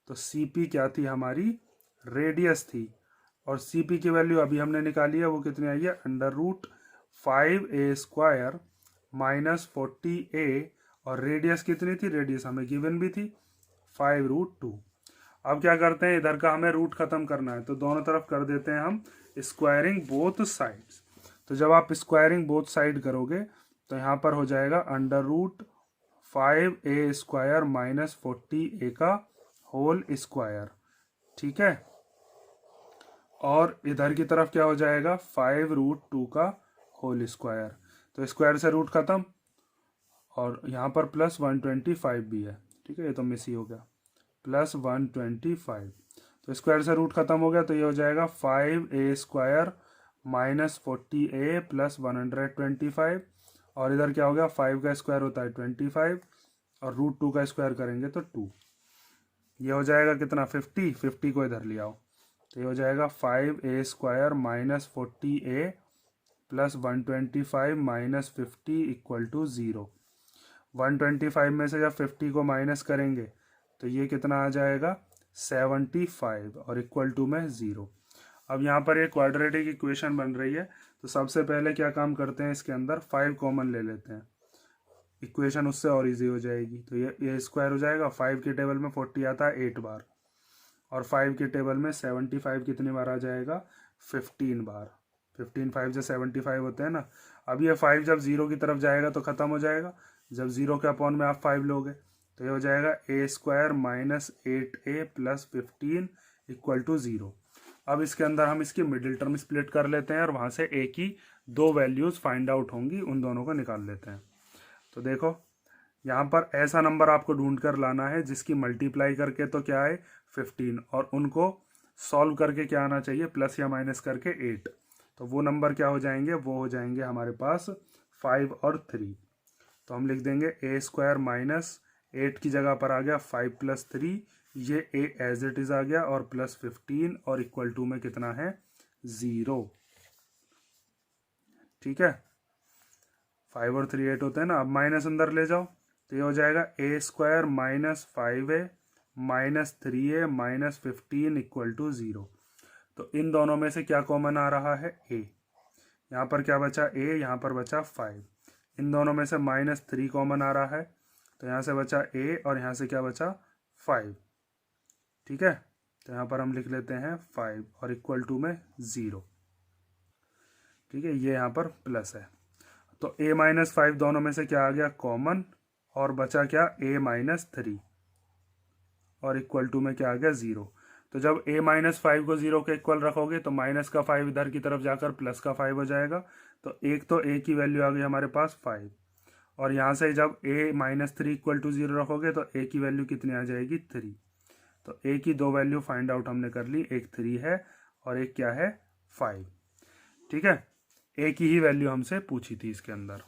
तो CP क्या थी हमारी रेडियस थी, और CP की वैल्यू अभी हमने निकाली है, वो कितनी आई है under root 5a square minus 40a, और रेडियस कितनी थी, रेडियस हमें गिवन भी थी 5√2। अब क्या करते हैं, इधर का हमें रूट खत्म करना है, तो दोनों तरफ कर देते हैं हम स्क्वायरिंग बोथ साइड्स। तो जब आप स्क्वायरिंग बोथ साइड करोगे तो यहाँ पर हो जाएगा under root 5a square minus 40a का होल स्क्वायर। ठीक है, और इधर की तरफ क्या हो जाएगा 5√2 का होल स्क्वायर, तो स्क्वायर से रूट खत्म, और यहाँ पर प्लस 125 भी है। ठीक है, ये तो मिस ही हो गया, प्लस 125, तो स्क्वायर से रूट खत्म हो गया, तो ये हो जाएगा 5a square minus 40a plus 125, और इधर क्या हो गया 5 का स्क्वायर होता है 25, और √2 का स्क्वायर करेंगे तो 2, ये हो जाएगा कितना 50 को इधर ले आओ, तो ये हो जाएगा 5a square minus 40a plus 125 minus 50 equal to 0। 125 में से जब 50 को माइनस करेंगे तो ये कितना आ जाएगा 75, और इक्वल टू में 0। अब यहाँ पर एक क्वाड्रेटिक इक्वेशन बन रही है, तो सबसे पहले क्या काम करते हैं, इसके अंदर 5 कॉमन ले लेते हैं, इक्वेशन उससे और इजी हो जाएगी। तो ये स्क्वायर हो जाएगा, 5 के टेबल में 40 आता है 8 बार, और 5 के टेबल में 75 कितनी बार आ जाएगा 15 बार। 15 5 जो 75 होते हैं ना। अब ये 5 जब 0 की तरफ जाएगा तो ख़त्म हो जाएगा, जब 0 के अपॉन में आप 5 लोगे तो ये हो जाएगा a square minus 8a plus 15 equal to 0। अब इसके अंदर हम इसकी मिडिल टर्म स्प्लिट कर लेते हैं, और वहाँ से a की 2 वैल्यूज़ फाइंड आउट होंगी, उन दोनों को निकाल लेते हैं। तो देखो यहाँ पर ऐसा नंबर आपको ढूंढ कर लाना है जिसकी मल्टीप्लाई करके तो क्या है 15, और उनको सॉल्व करके क्या आना चाहिए प्लस या माइनस करके 8। तो वो नंबर क्या हो जाएंगे, वो हो जाएंगे हमारे पास 5 और 3। तो हम लिख देंगे ए स्क्वायर माइनस 8 की जगह पर आ गया 5 + 3, ये ए एज इट इज आ गया, और प्लस 15 और इक्वल टू में कितना है 0। ठीक है, 5 और 3 8 होते हैं ना। अब माइनस अंदर ले जाओ तो ये हो जाएगा A square minus 5a minus 3a minus 15 equal to 0। तो इन दोनों में से क्या कॉमन आ रहा है, ए। यहाँ पर क्या बचा, ए, यहाँ पर बचा 5। इन दोनों में से -3 कॉमन आ रहा है, तो यहाँ से बचा ए और यहाँ से क्या बचा 5। ठीक है, तो यहाँ पर हम लिख लेते हैं 5 और इक्वल टू में 0। ठीक है, ये यहाँ पर प्लस है। तो a - 5 दोनों में से क्या आ गया कॉमन, और बचा क्या a - 3 और इक्वल टू में क्या आ गया 0। तो जब a - 5 को 0 के इक्वल रखोगे तो माइनस का 5 इधर की तरफ जाकर प्लस का 5 हो जाएगा। तो एक तो a की वैल्यू आ गई हमारे पास 5, और यहाँ से जब a - 3 इक्वल टू 0 रखोगे तो a की वैल्यू कितनी आ जाएगी 3। तो a की दो वैल्यू फाइंड आउट हमने कर ली, एक 3 है और एक क्या है 5। ठीक है, a की ही वैल्यू हमसे पूछी थी इसके अंदर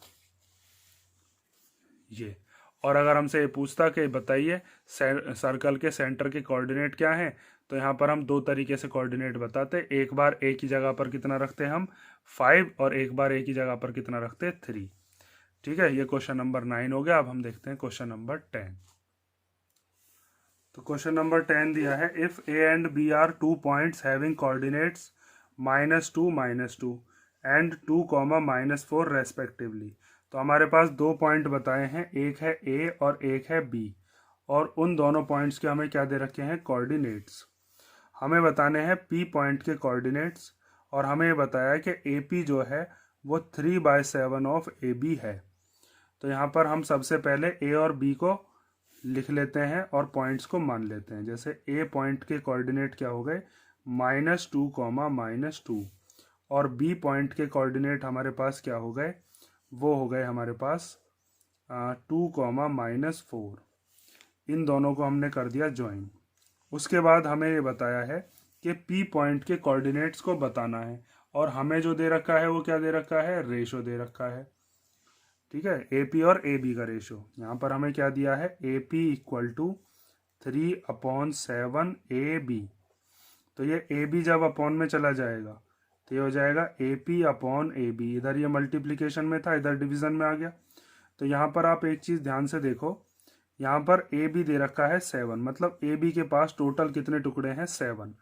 ये। और अगर हमसे ये पूछता कि बताइए सर्कल के सेंटर के कोऑर्डिनेट क्या हैं, तो यहाँ पर हम दो तरीके से कोऑर्डिनेट बताते। एक बार a की जगह पर कितना रखते हम 5, और एक बार a की जगह पर कितना रखते 3। ठीक है, ये क्वेश्चन नंबर 9 हो गया। अब हम देखते हैं क्वेश्चन नंबर 10। तो क्वेश्चन नंबर 10 दिया है, if a and b are 2 points having coordinates -2 -2 and 2, -4 respectively. तो हमारे पास दो पॉइंट बताए हैं, एक है a और एक है b, और उन दोनों पॉइंट्स के हमें क्या दे रखे हैं कोऑर्डिनेट्स। हमें बताने हैं p पॉइंट के कोऑर्डिनेट्स, और हमें बताया है कि AP जो है वो 3/7 ऑफ AB है। तो यहाँ पर हम सबसे पहले a और b को लिख लेते हैं और पॉइंट्स को मान लेते हैं। जैसे a पॉइंट के कोऑर्डिनेट क्या हो गए -2, -2, और b पॉइंट के कोऑर्डिनेट हमारे पास क्या हो गए, वो हो गए हमारे पास 2, -4। इन दोनों को हमने कर दिया ज्वाइन। उसके बाद हमें ये बताया है कि p पॉइंट के कोऑर्डिनेट्स को बताना है, और हमें जो दे रखा है वो क्या दे रखा है, रेशो दे रखा है। ठीक है, AP और AB का रेशो। यहाँ पर हमें क्या दिया है, AP = 3/7 AB। तो ये AB जब अपॉन में चला जाएगा तो ये हो जाएगा AP/AB। इधर ये मल्टीप्लिकेशन में था, इधर डिवीजन में आ गया। तो यहाँ पर आप एक चीज ध्यान से देखो, यहाँ पर AB दे रखा है 7, मतलब AB के पास टोटल कितने टुकड़े हैं 7,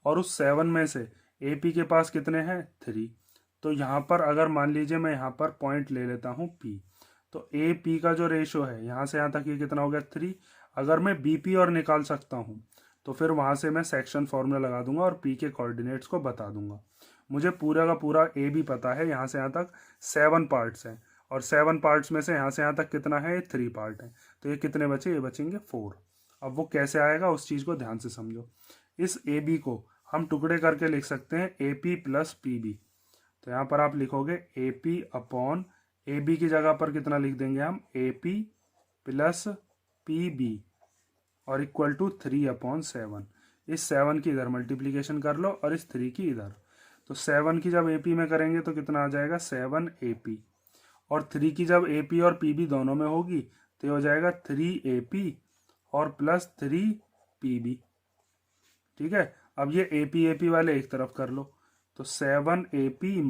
और उस 7 में से AP के पास कितने हैं 3। तो यहाँ पर अगर मान लीजिए मैं यहाँ पर पॉइंट ले लेता हूँ P, तो AP का जो रेशो है यहाँ से यहाँ तक ये कितना हो गया 3। अगर मैं BP और निकाल सकता हूँ तो फिर वहाँ से मैं सेक्शन फॉर्मूला लगा दूंगा और P के कोऑर्डिनेट्स को बता दूंगा। मुझे पूरा का पूरा AB पता है, यहाँ से यहाँ तक 7 पार्ट्स हैं, और 7 पार्ट्स में से यहाँ से यहाँ तक कितना है, 3 पार्ट है। तो ये कितने बचे, ये बचेंगे 4। अब वो कैसे आएगा उस चीज़ को ध्यान से समझो। इस AB को हम टुकड़े करके लिख सकते हैं AP + PB। तो यहाँ पर आप लिखोगे AP/AB की जगह पर कितना लिख देंगे हम, AP + PB और इक्वल टू 3/7। इस 7 की इधर मल्टीप्लीकेशन कर लो और इस 3 की इधर। तो 7 की जब AP में करेंगे तो कितना आ जाएगा 7AP, और 3 की जब AP और PB दोनों में होगी तो ये हो जाएगा 3AP और +3PB। ठीक है, अब ये AP वाले एक तरफ कर लो, तो 7AP -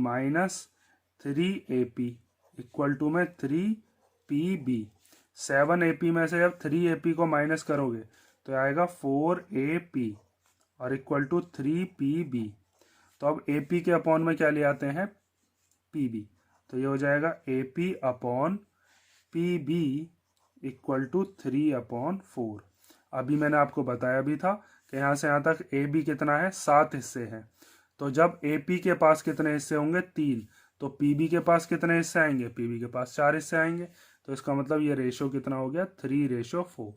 3AP इक्वल टू में 3PB। 7AP में से जब 3AP को माइनस करोगे तो आएगा 4AP और इक्वल टू 3PB। तो अब AP के अपॉन में क्या ले आते हैं PB, तो ये हो जाएगा AP/PB इक्वल टू 3/4। अभी मैंने आपको बताया भी था कि यहाँ से यहाँ तक AB कितना है 7 हिस्से हैं। तो जब AP के पास कितने हिस्से होंगे 3, तो PB के पास कितने हिस्से आएंगे, PB के पास 4 हिस्से आएंगे। तो इसका मतलब ये रेशो कितना हो गया 3:4।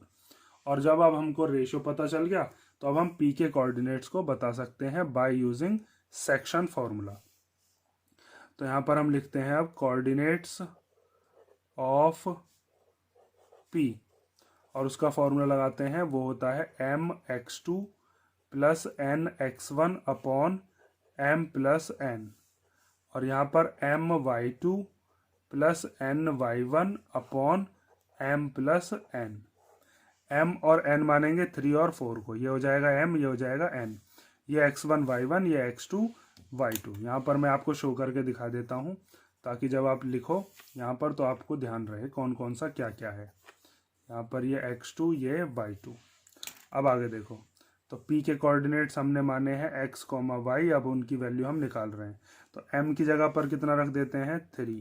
और जब अब हमको रेशो पता चल गया तो अब हम P के कोऑर्डिनेट्स को बता सकते हैं बाय यूजिंग सेक्शन फॉर्मूला। तो यहाँ पर हम लिखते हैं अब कोऑर्डिनेट्स ऑफ P, और उसका फॉर्मूला लगाते हैं, वो होता है mx2 + nx1 upon m + n, और यहाँ पर my2 plus ny1 upon m plus n। m और n मानेंगे 3 और 4 को, ये हो जाएगा m, ये हो जाएगा n, ये x1 y1, ये x2 y2। यहाँ पर मैं आपको शो करके दिखा देता हूँ ताकि जब आप लिखो यहाँ पर तो आपको ध्यान रहे कौन कौन सा क्या क्या है। यहाँ पर ये x2, ये y2। अब आगे देखो, तो p के कोऑर्डिनेट्स हमने माने हैं x, y, अब उनकी वैल्यू हम निकाल रहे हैं। तो m की जगह पर कितना रख देते हैं 3,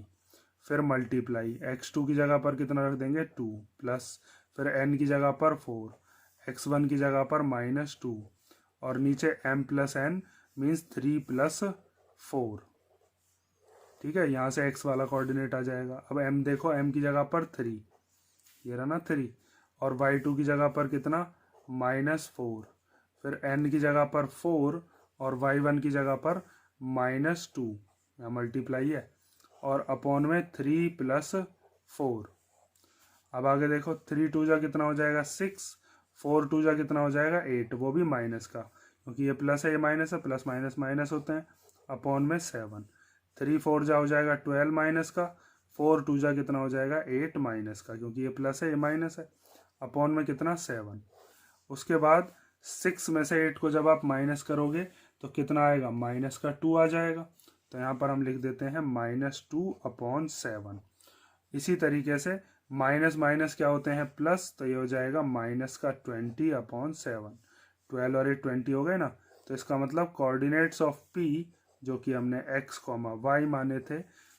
फिर मल्टीप्लाई x2 की जगह पर कितना रख देंगे 2, प्लस फिर n की जगह पर 4, x1 की जगह पर -2 और नीचे m plus n means 3 plus 4। ठीक है, यहाँ से x वाला कोऑर्डिनेट आ जाएगा। अब m देखो, m की जगह पर 3, ये रहा ना 3, और y2 की जगह पर कितना -4, फिर n की जगह पर 4 और y1 की जगह पर -2, यहाँ मल्टीप्लाई है, और अपॉन में 3 प्लस 4। अब आगे देखो, 3 2 जा कितना हो जाएगा 6, 4 2 जा कितना हो जाएगा 8, वो भी माइनस का, क्योंकि ये प्लस है ये माइनस है, प्लस माइनस माइनस होते हैं, अपॉन में 7। 3 4 जा हो जाएगा 12 माइनस का, 4 2 जा कितना हो जाएगा 8 माइनस का, क्योंकि ये प्लस है ये माइनस है, अपॉन में कितना 7। उसके बाद 6 में से 8 को जब आप माइनस करोगे तो कितना आएगा माइनस का 2 आ जाएगा। तो यहाँ पर हम लिख देते हैं -2 अपॉन 7। इसी तरीके से माइनस माइनस क्या होते हैं प्लस, तो ये हो जाएगा माइनस का 20 अपॉन 7। 12 और 8 20 हो गए ना। तो इसका मतलब कोऑर्डिनेट्स ऑफ p जो कि हमने x, y माने थे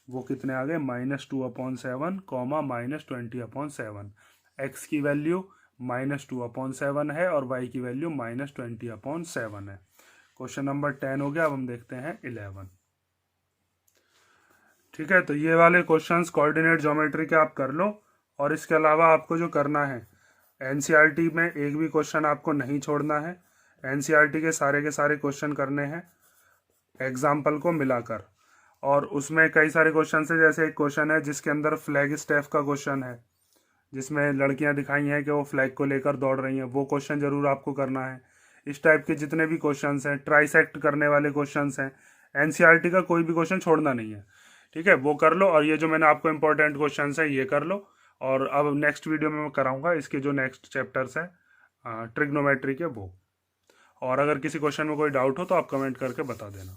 वो कितने आ गए -2 अपॉन 7, -20 अपॉन 7। x की वैल्यू -2 अपॉन 7 है और y की वैल्यू -20 अपॉन 7 है। क्वेश्चन नंबर 10 हो गया। अब हम देखते हैं 11। ठीक है, तो ये वाले क्वेश्चंस कोऑर्डिनेट ज्योमेट्री के आप कर लो, और इसके अलावा आपको जो करना है एनसीईआरटी में एक भी क्वेश्चन आपको नहीं छोड़ना है। एनसीईआरटी के सारे क्वेश्चन करने हैं एग्जाम्पल को मिलाकर, और उसमें कई सारे क्वेश्चन है। जैसे एक क्वेश्चन है जिसके अंदर फ्लैग स्टेफ का क्वेश्चन है, जिसमें लड़कियां दिखाई हैं कि वो फ्लैग को लेकर दौड़ रही हैं, वो क्वेश्चन जरूर आपको करना है। इस टाइप के जितने भी क्वेश्चंस हैं, ट्राइसेक्ट करने वाले क्वेश्चंस हैं, एनसीईआरटी का कोई भी क्वेश्चन छोड़ना नहीं है। ठीक है, वो कर लो, और ये जो मैंने आपको इंपॉर्टेंट क्वेश्चंस हैं ये कर लो। और अब नेक्स्ट वीडियो में मैं कराऊंगा इसके जो नेक्स्ट चैप्टर्स हैं ट्रिग्नोमेट्री के वो। और अगर किसी क्वेश्चन में कोई डाउट हो तो आप कमेंट करके बता देना।